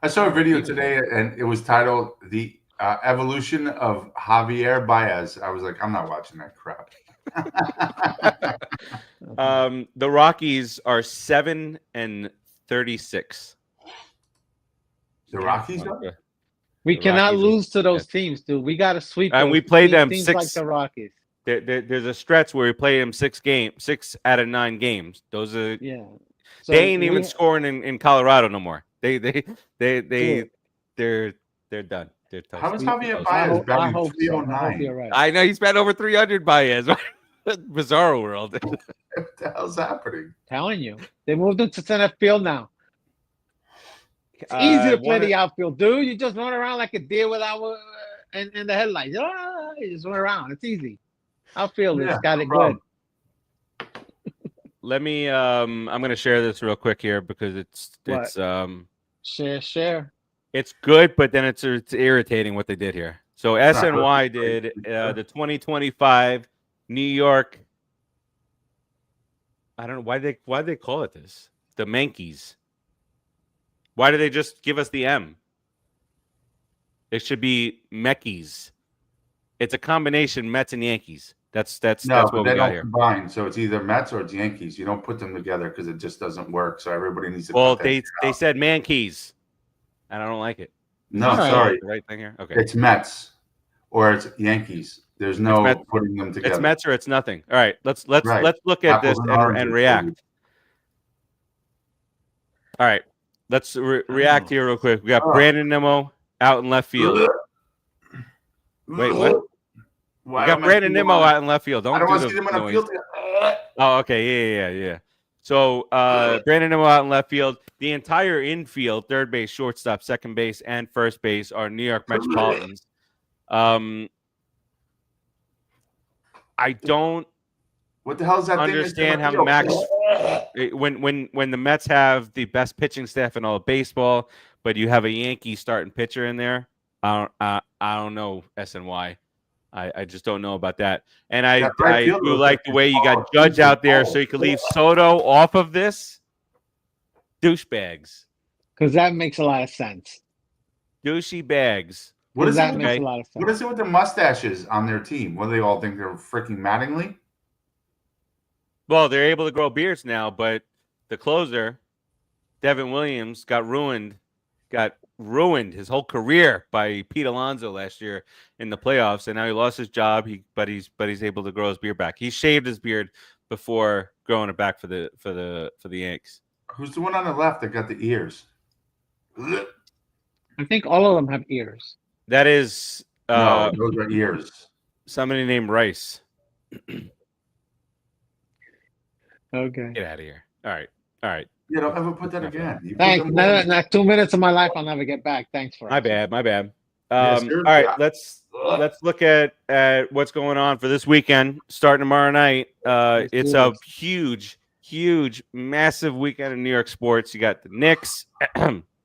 I saw a video today, and it was titled "The Evolution of Javier Baez." I was like, I'm not watching that crap. The Rockies are 7-36. The Rockies? We cannot lose to those teams, dude. We got to sweep. And we played them teams 6 like the Rockies. There's a stretch where we play them 6 out of 9 games. Those are So they ain't even scoring in Colorado no more. They're done. They're toast. How is Javier Baez batting 309? Right. I know he's batting over 300 Baez. Bizarro world. What the hell's happening? Telling you, they moved him to center field now. It's easy to play the outfield, dude. You just run around like a deer without in the headlights. You just run around. It's easy. Outfield has got it good. Let me I'm gonna share this real quick here because it's share. It's good, but then it's irritating what they did here. So SNY did the 2025 New York. I don't know why they call it this. The Mankeys. Why do they just give us the M? It should be Meckies. It's a combination Mets and Yankees. That's what we got here. Combine, so it's either Mets or it's Yankees. You don't put them together because it just doesn't work. So everybody needs to. Well, they said Mankeys, and I don't like it. No, sorry. The right thing here. Okay. It's Mets or it's Yankees. There's no putting them together. It's Mets or it's nothing. All right, let's look at this and react. All right, let's react here real quick. We got Brandon Nimmo out in left field. Wait, what? We got Brandon Nimmo out in left field. I don't want to see them in the field. Oh, okay, yeah. So Brandon Nimmo out in left field. The entire infield, third base, shortstop, second base, and first base are New York Metropolitans. I don't. What the hell is that? Understand how Max when the Mets have the best pitching staff in all of baseball, but you have a Yankee starting pitcher in there. I don't know SNY. I just don't know about that. And I do like the way you got Judge out there, so you could leave Soto off of this. Douchebags. Because that makes a lot of sense. Douchey bags. What is that? Makes a lot of sense. What is it with the mustaches on their team? What do they all think they're freaking Mattingly? Well, they're able to grow beards now, but the closer, Devin Williams, got ruined his whole career by Pete Alonso last year in the playoffs, and now he lost his job. But he's able to grow his beard back. He shaved his beard before growing it back for the Yanks. Who's the one on the left that got the ears? I think all of them have ears. That is no, those are ears. Somebody named Rice. Okay. Get out of here. All right. Yeah, don't ever put that again. Thanks. Not 2 minutes of my life I'll never get back. Thanks for my bad. Yes, All sir. right, Yeah. let's look at what's going on for this weekend. Starting tomorrow night, Let's it's do a this. huge, massive weekend in New York sports. You got the Knicks.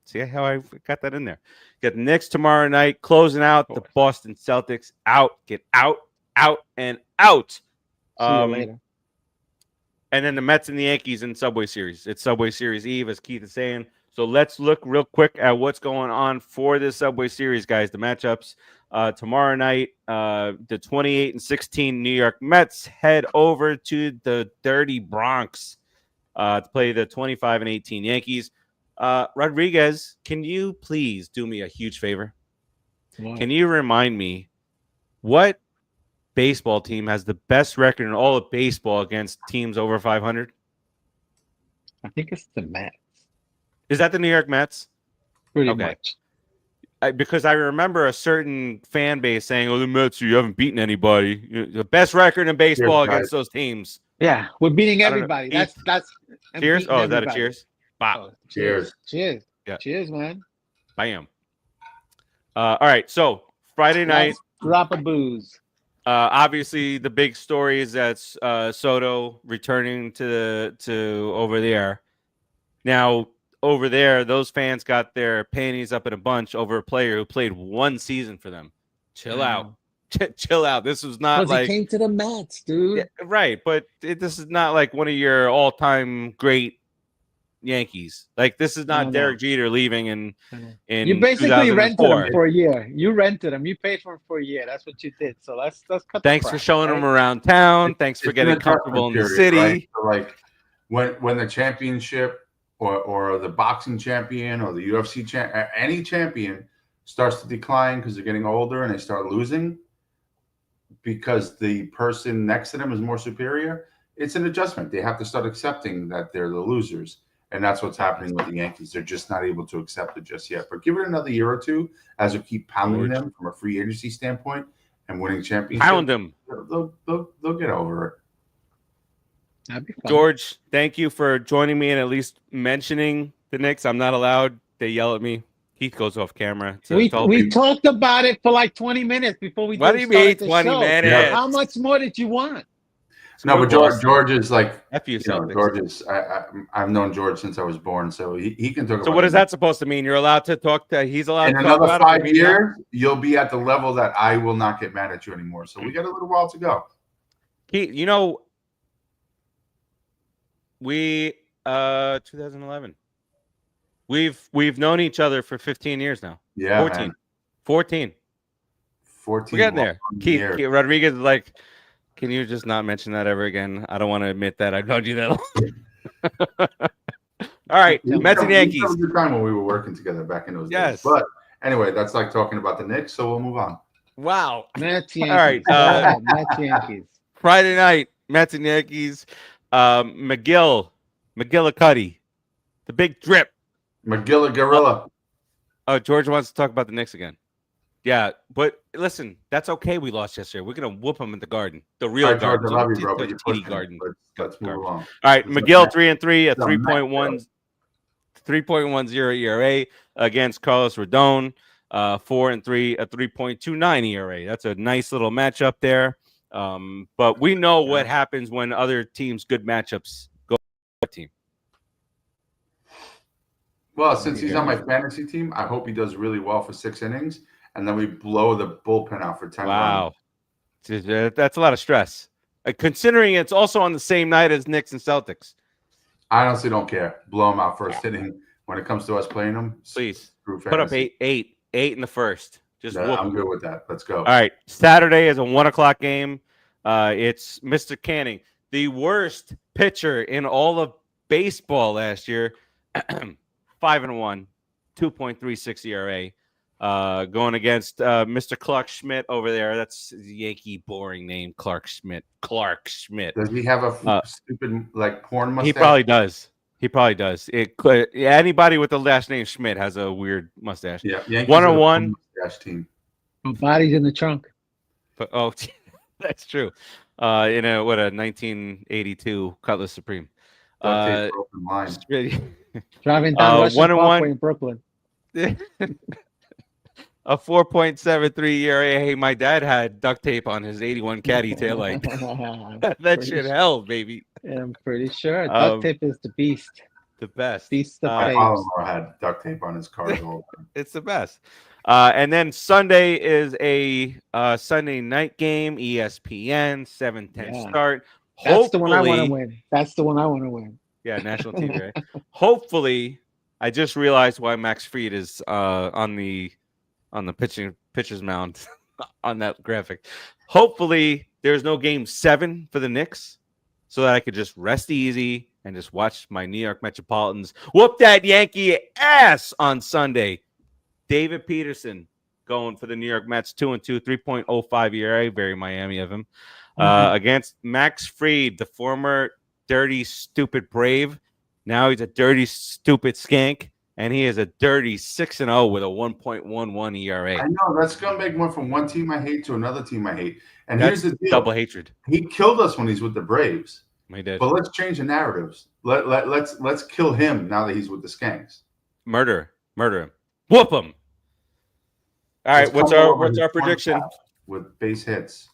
See how I got that in there. You got the Knicks tomorrow night, closing out the Boston Celtics. Get out, and out. See you later. And then the Mets and the Yankees in Subway Series. It's Subway Series Eve, as Keith is saying. So let's look real quick at what's going on for this Subway Series, guys. The matchups tomorrow night, the 28-16 New York Mets head over to the dirty Bronx to play the 25-18 Yankees. Rodriguez, can you please do me a huge favor? What? Can you remind me what baseball team has the best record in all of baseball against teams over 500? I think it's the Mets. Is that the New York Mets? Pretty Okay. much. Because I remember a certain fan base saying, "Oh, the Mets, you haven't beaten anybody. The best record in baseball against those teams." Yeah, we're beating I don't know. everybody. That's I'm Cheers. beating Oh, is that a everybody. cheers? Bop. Oh, Cheers. Cheers. Yeah. Cheers, man. Bam. All right. So Friday night, Last drop of booze. obviously the big story is that Soto returning to over there. Now over there, those fans got their panties up in a bunch over a player who played one season for them. Chill out. Chill out. This was not Because like he came to the Mets, dude. yeah, right, but this is not like one of your all-time great Yankees. Like this is not No. Derek Jeter leaving in You basically rented 2004. him for a year. You rented him. You paid for him for a year. That's what you did. So let's cut. Thanks the for crap, showing right? him around town. Thanks for It's getting an adjustment comfortable in the period, city. right? So like when the championship or the boxing champion or the UFC any champion starts to decline because they're getting older and they start losing because the person next to them is more superior, it's an adjustment. They have to start accepting that they're the losers. And that's what's happening with the Yankees. They're just not able to accept it just yet. But give it another year or two as we keep pounding them from a free agency standpoint and winning championships. Pound them. They'll get over it. That'd be fun. George, thank you for joining me and at least mentioning the Knicks. I'm not allowed. They yell at me. Heath goes off camera. We talked about it for like 20 minutes before we What do you mean 20 minutes? Yeah. How much more did you want? No, but George is like, F you, Celtics. George is. I've known George since I was born, so he can talk. So what is that supposed to mean? You're allowed to talk to. He's allowed. In to talk another about 5 it, years, you'll be at the level that I will not get mad at you anymore. So we got a little while to go. You know, we 2011. We've known each other for 15 years now. Yeah, 14. man. 14. 14. We're getting there. Keith years. Rodriguez is like, can you just not mention that ever again? I don't want to admit that I've known you that long. All right, Mets and Yankees. That was a good time when we were working together back in those Yes. days. But anyway, that's like talking about the Knicks, so we'll move on. Wow. Mets, Yankees. All right. Mets, Yankees. Friday night, Mets and Yankees. McGillicuddy, the big drip. McGilla Gorilla. Oh, George wants to talk about the Knicks again. Yeah, but listen, that's okay. We lost yesterday. We're gonna whoop them in the Garden, the real All right, George, Garden, I love you, bro, but the you're TD pushing it. Garden. Let's move along. All right, McGill 3-3, a It's a Met 3.10 ERA against Carlos Rodon, 4-3, a 3.29 ERA. That's a nice little matchup there. But we know what happens when other teams' good matchups go to the team. Well, since he's on my fantasy team, I hope he does really well for 6 innings, and then we blow the bullpen out for 10 Wow. That's a lot of stress. Considering it's also on the same night as Knicks and Celtics. I honestly don't care. Blow him out first inning. When it comes to us playing them, Please screw put up fantasy. eight in the first. Just Yeah, whoop I'm 'em. good with that. Let's go. All right. Saturday is a 1:00 game. It's Mr. Canning, the worst pitcher in all of baseball last year. 5-1, 2.36 ERA. Going against Mr. Clark Schmidt over there. That's a Yankee boring name, Clark Schmidt. Clark Schmidt. Does he have a stupid like porn mustache? He probably does. Anybody with the last name Schmidt has a weird mustache. Yeah, Yankees 101 mustache team. Bodies in the trunk. But that's true. In a 1982 Cutlass Supreme. Duct tape broken line. Driving down Russian 1-1. Parkway in Brooklyn. a 4.73 ERA. Hey, my dad had duct tape on his 81 caddy taillight. That shit held, baby. I'm pretty sure duct Um, tape is the beast. The best. Beast of My tapes. father-in-law had duct tape on his cars all the time. It's the best. And then Sunday is a Sunday night game, ESPN, 7:10 Yeah. start. That's the one I want to Hopefully- win. That's the one I want to win. Yeah, national TV, right? Hopefully, I just realized why Max Fried is on the pitcher's mound on that graphic. Hopefully, there's no game 7 for the Knicks, so that I could just rest easy and just watch my New York Metropolitans whoop that Yankee ass on Sunday. David Peterson going for the New York Mets, 2-2, 3.05 ERA, very Miami of him. Against Max Fried, the former dirty, stupid Brave. Now he's a dirty, stupid skank, and he is a dirty 6-0 with a 1.11 ERA. I know that's gonna make one from one team I hate to another team I hate. And That's here's the deal: double hatred. he killed us when he's with the Braves. He did. But let's change the narratives. Let's kill him now that he's with the Skanks. Murder him, whoop him. All right, Let's what's come over our his prediction? With base hits?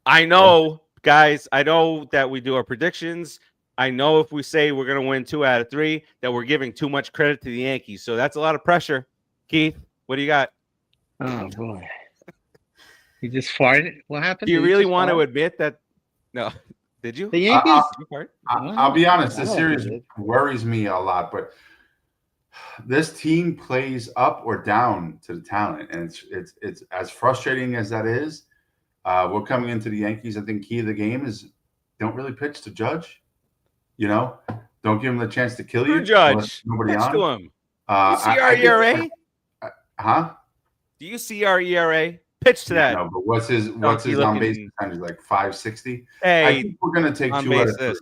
I know, guys. I know that we do our predictions. I know if we say we're going to win 2 out of 3, that we're giving too much credit to the Yankees. So that's a lot of pressure. Keith, what do you got? Oh boy, you just farted. What happened? Do you Did really just want to fart? admit that? No. Did you? The Yankees? Did you fart? I'll be honest. This I series did. worries me a lot, but this team plays up or down to the talent, and it's as frustrating as that is. We're coming into the Yankees. I think key of the game is don't really pitch to Judge. You know, don't give him the chance to kill you. Who Judge? Nobody Pitch on. to him. Uh, You see our ERA? Huh? Do you see our ERA? Pitch to that. No, but what's his you on base looking- percentage? Like 560. I Hey, think we're gonna take on 2 out base of 3. this.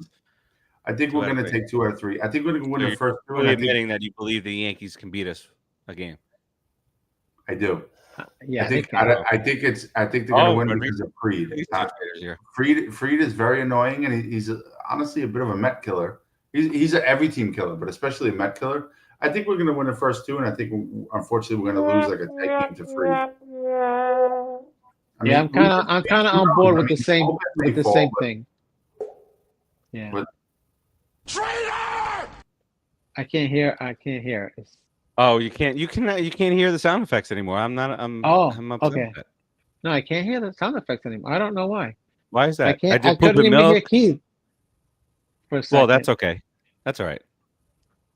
I think 2 we're out of gonna 3. take 2 out of 3. I think we're gonna win So the first 2. really And I think admitting that you believe the Yankees can beat us a game. I do. Yeah, I think they can. I think they're gonna win but because of Freed. These two traders here. Freed is very annoying, and he's honestly a bit of a Met killer. He's an every team killer, but especially a Met killer. I think we're gonna win the first 2, and I think unfortunately we're gonna lose like a tight game to Freed. I mean, I'm kind of on board with the same fall, but- thing. Yeah. But- I can't hear. It's, Oh, you can't hear the sound effects anymore. I'm upset okay. with that. No, I can't hear the sound effects anymore. I don't know why. Why is that? I can't. I just pooped couldn't the even hear milk. Keith for a second. Well, that's okay. That's all right.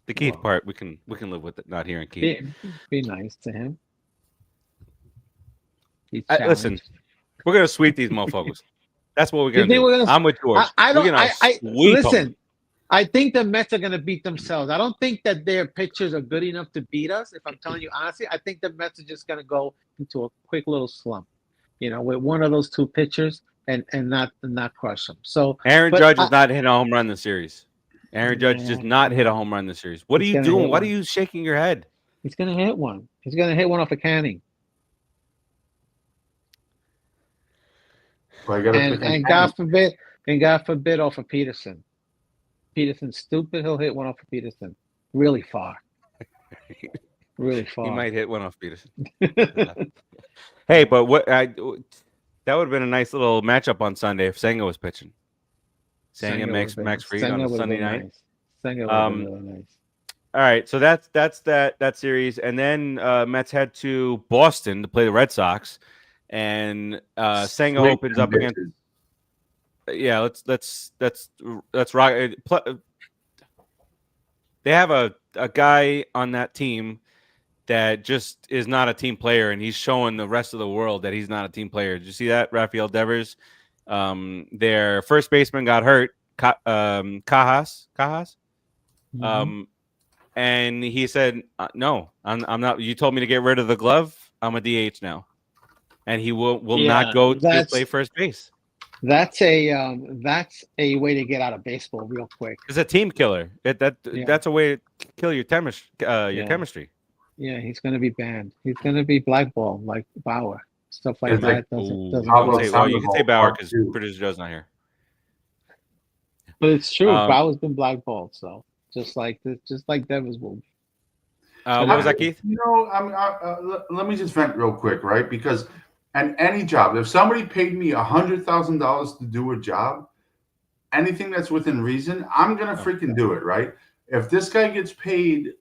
The Keith part we can live with it, not hearing Keith. Be nice to him. He's Listen, challenged. we're gonna sweep these motherfuckers. That's what we're You gonna think do. we're gonna- I'm with George. I don't. We're gonna I sweep 'em. listen. I think the Mets are going to beat themselves. I don't think that their pitchers are good enough to beat us. If I'm telling you honestly, I think the Mets are just going to go into a quick little slump, with one of those 2 pitchers and not crush them. So Aaron but Judge has not hit a home run this series. Aaron Judge Yeah. does not hit a home run this series. What are He's you gonna doing? hit What are one. you shaking your head? he's going to hit one. He's going to hit one off a canning. Well, I gotta pick And God forbid off of Peterson. Peterson's stupid. He'll hit one off of Peterson really far. Really far. He might hit one off Peterson. Hey, but that would have been a nice little matchup on Sunday if Senga was pitching. Senga Max Fried on a Sunday night. Nice. Senga would have been really nice. All right, so that's that series, and then Mets head to Boston to play the Red Sox, and Senga Sweep opens them up against. bitches. Yeah, let's rock. They have a guy on that team that just is not a team player, and he's showing the rest of the world that he's not a team player. Did you see that? Rafael Devers, their first baseman got hurt, Cajas. And he said, "No, I'm not. You told me to get rid of the glove. I'm a DH now, and he will not go to play first base." That's a way to get out of baseball real quick. It's a team killer. That's a way to kill your chemistry. Yeah, he's going to be banned. He's going to be blackballed like Bauer. Stuff like It's that like, doesn't You can say Bauer because producer Joe's not here. But it's true. Bauer's been blackballed, so just like Devers will. What was that, Keith? Let me just vent real quick, right? Because and any job, if somebody paid me $100,000 to do a job, anything that's within reason, I'm gonna freaking do it, right? If this guy gets paid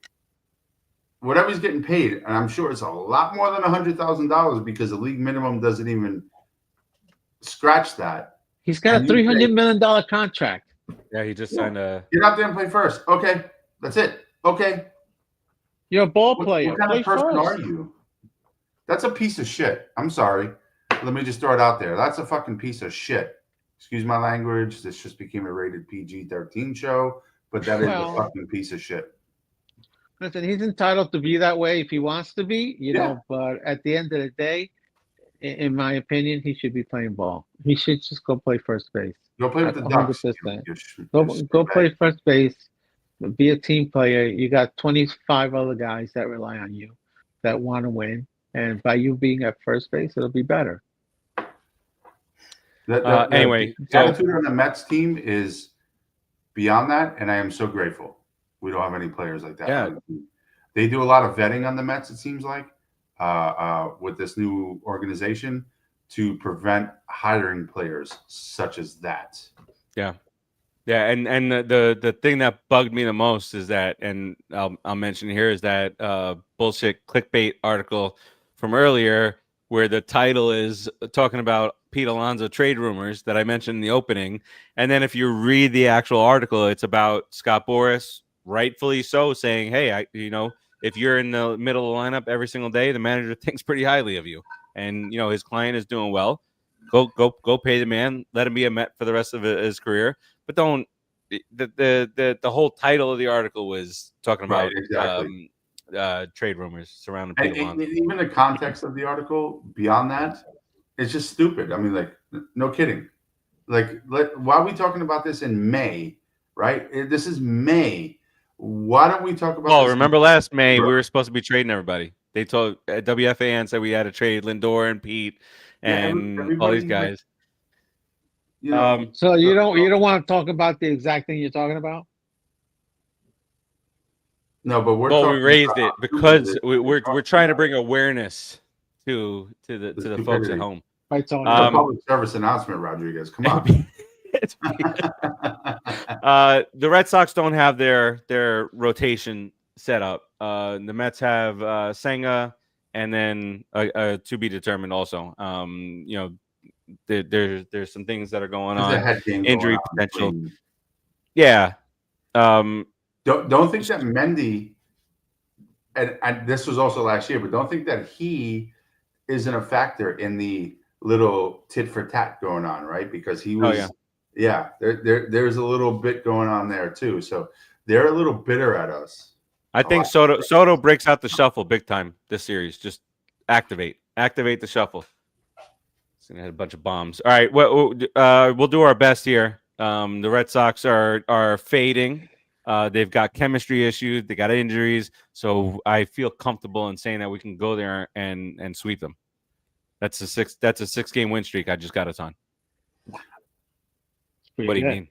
whatever he's getting paid, and I'm sure it's a lot more than $100,000 because the league minimum doesn't even scratch that. He's got a $300 million contract. Yeah, he just signed a. Get out there and play first. Okay, that's it. Okay. You're a ball player. What kind of person are you? That's a piece of shit. I'm sorry. Let me just throw it out there. That's a fucking piece of shit. Excuse my language. This just became a rated PG-13 show, but that is a fucking piece of shit. Listen, he's entitled to be that way if he wants to be, you know, but at the end of the day, in my opinion, he should be playing ball. He should just go play first base. Go play with the Ducks. Go play first base. Be a team player. You got 25 other guys that rely on you that want to win. And by you being at first base, it'll be better. Anyway, the attitude on the Mets team is beyond that, and I am so grateful. We don't have any players like that. Yeah. They do a lot of vetting on the Mets, it seems like, with this new organization to prevent hiring players such as that. Yeah. Yeah, and the thing that bugged me the most is that, and I'll mention here, is that bullshit clickbait article from earlier where the title is talking about Pete Alonso trade rumors that I mentioned in the opening, and then if you read the actual article, it's about Scott Boras, rightfully so, saying, "Hey, if you're in the middle of the lineup every single day, the manager thinks pretty highly of you, and his client is doing well. Go pay the man, let him be a Met for the rest of his career." But don't. The whole title of the article was talking about trade rumors surrounding Pete Alonso. And even the context of the article beyond that, it's just stupid. I mean, like, no kidding. Like, why are we talking about this in May? Right? This is May. Why don't we talk about? Oh, remember last May we were supposed to be trading everybody. They told WFAN said we had to trade Lindor and Pete and all these guys. So you don't want to talk about the exact thing you're talking about? No, but we raised it because we're trying to bring awareness to the folks at home. Right, Tony. Public service announcement, Rodriguez. Come on. The Red Sox don't have their rotation set up. The Mets have Senga, and then to be determined also. There's some things that are going on. Injury potential. Yeah. Don't think that Mendy, and this was also last year, but don't think that he isn't a factor in the little tit for tat going on, right? Because he was, there's a little bit going on there too. So they're a little bitter at us. I think Soto breaks out the shuffle big time this series. Just activate the shuffle. It's gonna hit a bunch of bombs. All right, we'll do our best here. The Red Sox are fading. They've got chemistry issues. They got injuries. So I feel comfortable in saying that we can go there and sweep them. That's a 6-game win streak I just got us on. What do you mean?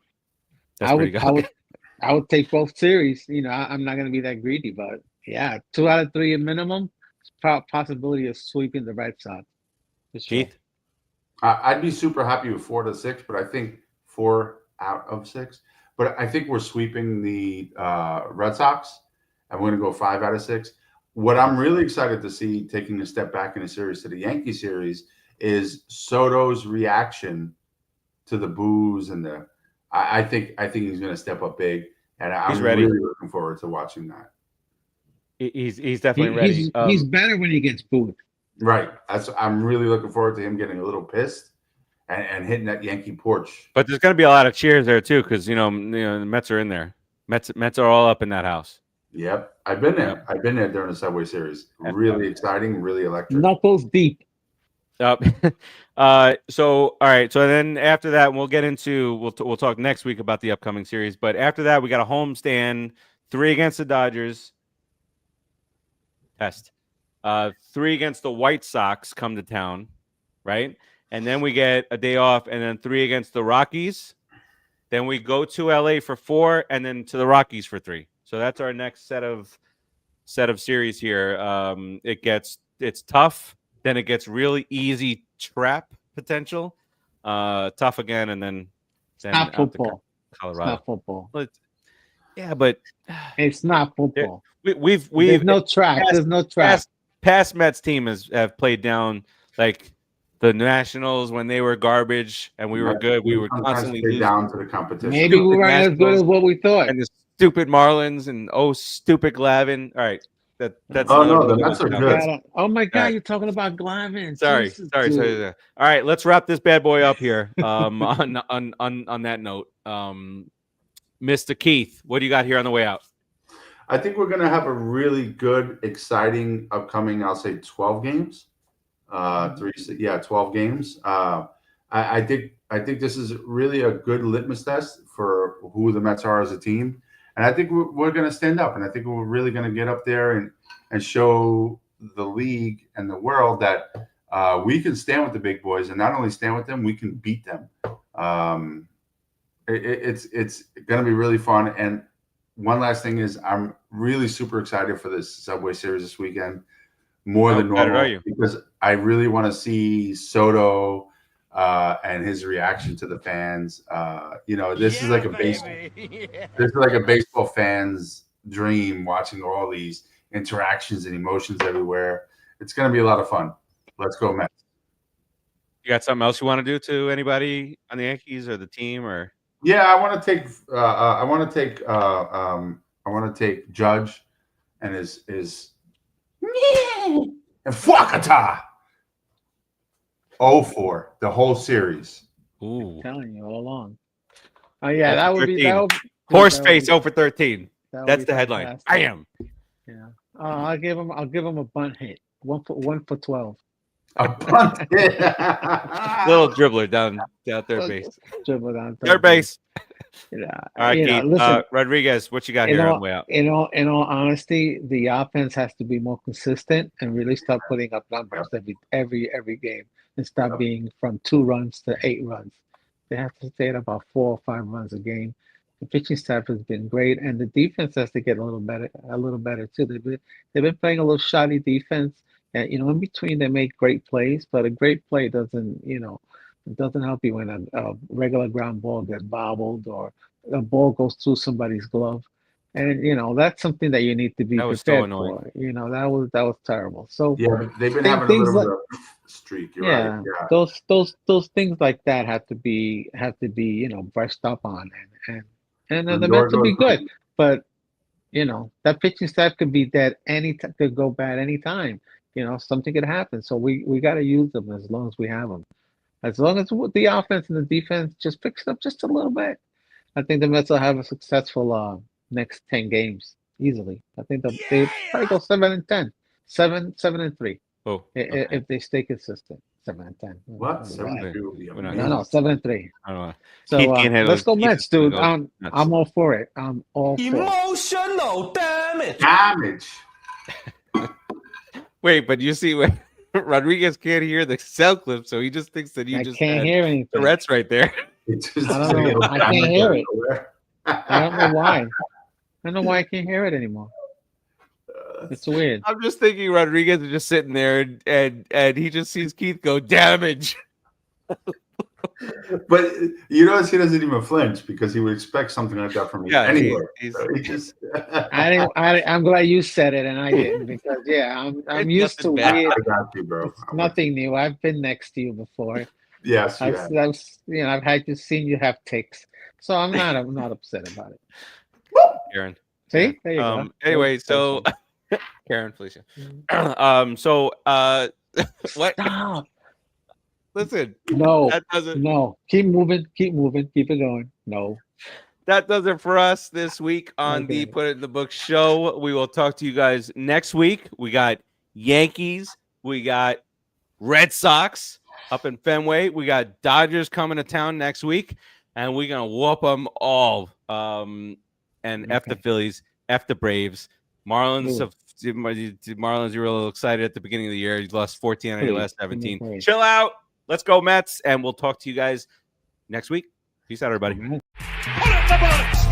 That's pretty good. I would take both series. I'm not going to be that greedy, but 2 out of 3 at minimum. Possibility of sweeping the Red Sox. For sure. Keith? I'd be super happy with 4 to 6, but I think 4 out of 6. But I think we're sweeping the Red Sox, and we're going to go 5 out of 6. What I'm really excited to see, taking a step back in the series to the Yankee series, is Soto's reaction to the boos and the. I think he's going to step up big, and I'm really looking forward to watching that. He's definitely ready. He's better when he gets booed. Right. I'm really looking forward to him getting a little pissed and hitting that Yankee porch. But there's going to be a lot of cheers there too, because the Mets are in there. Mets are all up in that house. Yep, I've been there. Yep. I've been there during the Subway Series. Really exciting, really electric. Knuckles deep. So all right. So then after that, we'll get into we'll talk next week about the upcoming series. But after that, we got a homestand, 3 against the Dodgers. Test. 3 against the White Sox come to town, right? And then we get a day off, and then 3 against the Rockies. Then we go to LA for 4, and then to the Rockies for 3. So that's our next set of set of series here. It's tough, then it gets really easy trap potential, tough again, and then Not out to football. It's Colorado. not football. Yeah, but It's not football. we've There's no track. There's no track. Past Mets team have played down like the Nationals when they were garbage and we were good. We were constantly losing down to the competition. Maybe we weren't as good as what we thought. And the stupid Marlins and stupid Glavine. All right, that's the Mets are good. Oh my God, you're talking about Glavine. Sorry. All right, let's wrap this bad boy up here. On that note, Mr. Keith, what do you got here on the way out? I think we're going to have a really good, exciting upcoming, I'll say 12 games. 12 games. I think this is really a good litmus test for who the Mets are as a team. And I think we're going to stand up. And I think we're really going to get up there and show the league and the world that we can stand with the big boys. And not only stand with them, we can beat them. It's going to be really fun. And one last thing is I'm really super excited for this Subway Series this weekend, more than normal, because I really want to see Soto and his reaction to the fans. This is like a this is like a baseball fan's dream, watching all these interactions and emotions everywhere. It's going to be a lot of fun. Let's go, Mets. You got something else you want to do to anybody on the Yankees or the team or? Yeah, I want to take Judge and his and Fuakata 0-4 the whole series. Ooh. I'm telling you all along. Oh yeah, that would be Horseface 0-13. That's the headline. Fantastic. I am. Yeah. I'll give him a bunt hit. 1 for 12. A bunt hit. Little dribbler down third base. Dribble down Third base. Yeah. All right, Keith. Listen, Rodriguez, what you got here on the way out? In all honesty, the offense has to be more consistent and really start putting up numbers every game and stop being from 2 runs to 8 runs. They have to stay at about 4 or 5 runs a game. The pitching staff has been great, and the defense has to get a little better too. They've been playing a little shoddy defense, and in between they make great plays, but a great play doesn't help you when a regular ground ball gets bobbled or a ball goes through somebody's glove, and that's something that you need to be prepared for. That was terrible. So yeah, they've been having a little bit of streak. You're right. Yeah, those things like that have to be brushed up on, and the Mets will be good, but that pitching staff could be dead could go bad anytime. Something could happen. So we got to use them as long as we have them. As long as the offense and the defense just picks it up just a little bit, I think the Mets will have a successful next 10 games easily. I think they probably go 7-10, 7-3. Oh, okay. If they stay consistent, 7-10. What? 7-3 will be amazing. No, 7-3. I don't know. So let's go Mets, dude. I'm all for it. I'm all for it. Emotional damage. Wait, but you see when Rodriguez can't hear the cell clip, so he just thinks that he just can't hear anything. Tourette's right there. I don't know. I can't hear it. I don't know why. I don't know why I can't hear it anymore. It's weird. I'm just thinking Rodriguez is just sitting there and he just sees Keith go damage. But he doesn't even flinch because he would expect something like that from me anyway. I'm glad you said it and I didn't because I'm used to weird. I got you, bro. It's nothing new. I've been next to you before. Yes, I've had to seen you have ticks, so I'm not upset about it. Karen, see, there you go. Anyway, so Karen, Felicia. What? Stop. Listen. No. That doesn't. No. Keep moving. Keep it going. No. That does it for us this week on the Put It in the Book show. We will talk to you guys next week. We got Yankees. We got Red Sox up in Fenway. We got Dodgers coming to town next week, and we're gonna whoop them all. F the Phillies, F the Braves, Marlins. Marlins, you were a little excited at the beginning of the year. You lost 14 out of your last 17. Chill out. Let's go Mets, and we'll talk to you guys next week. Peace out, everybody. Put it in the books.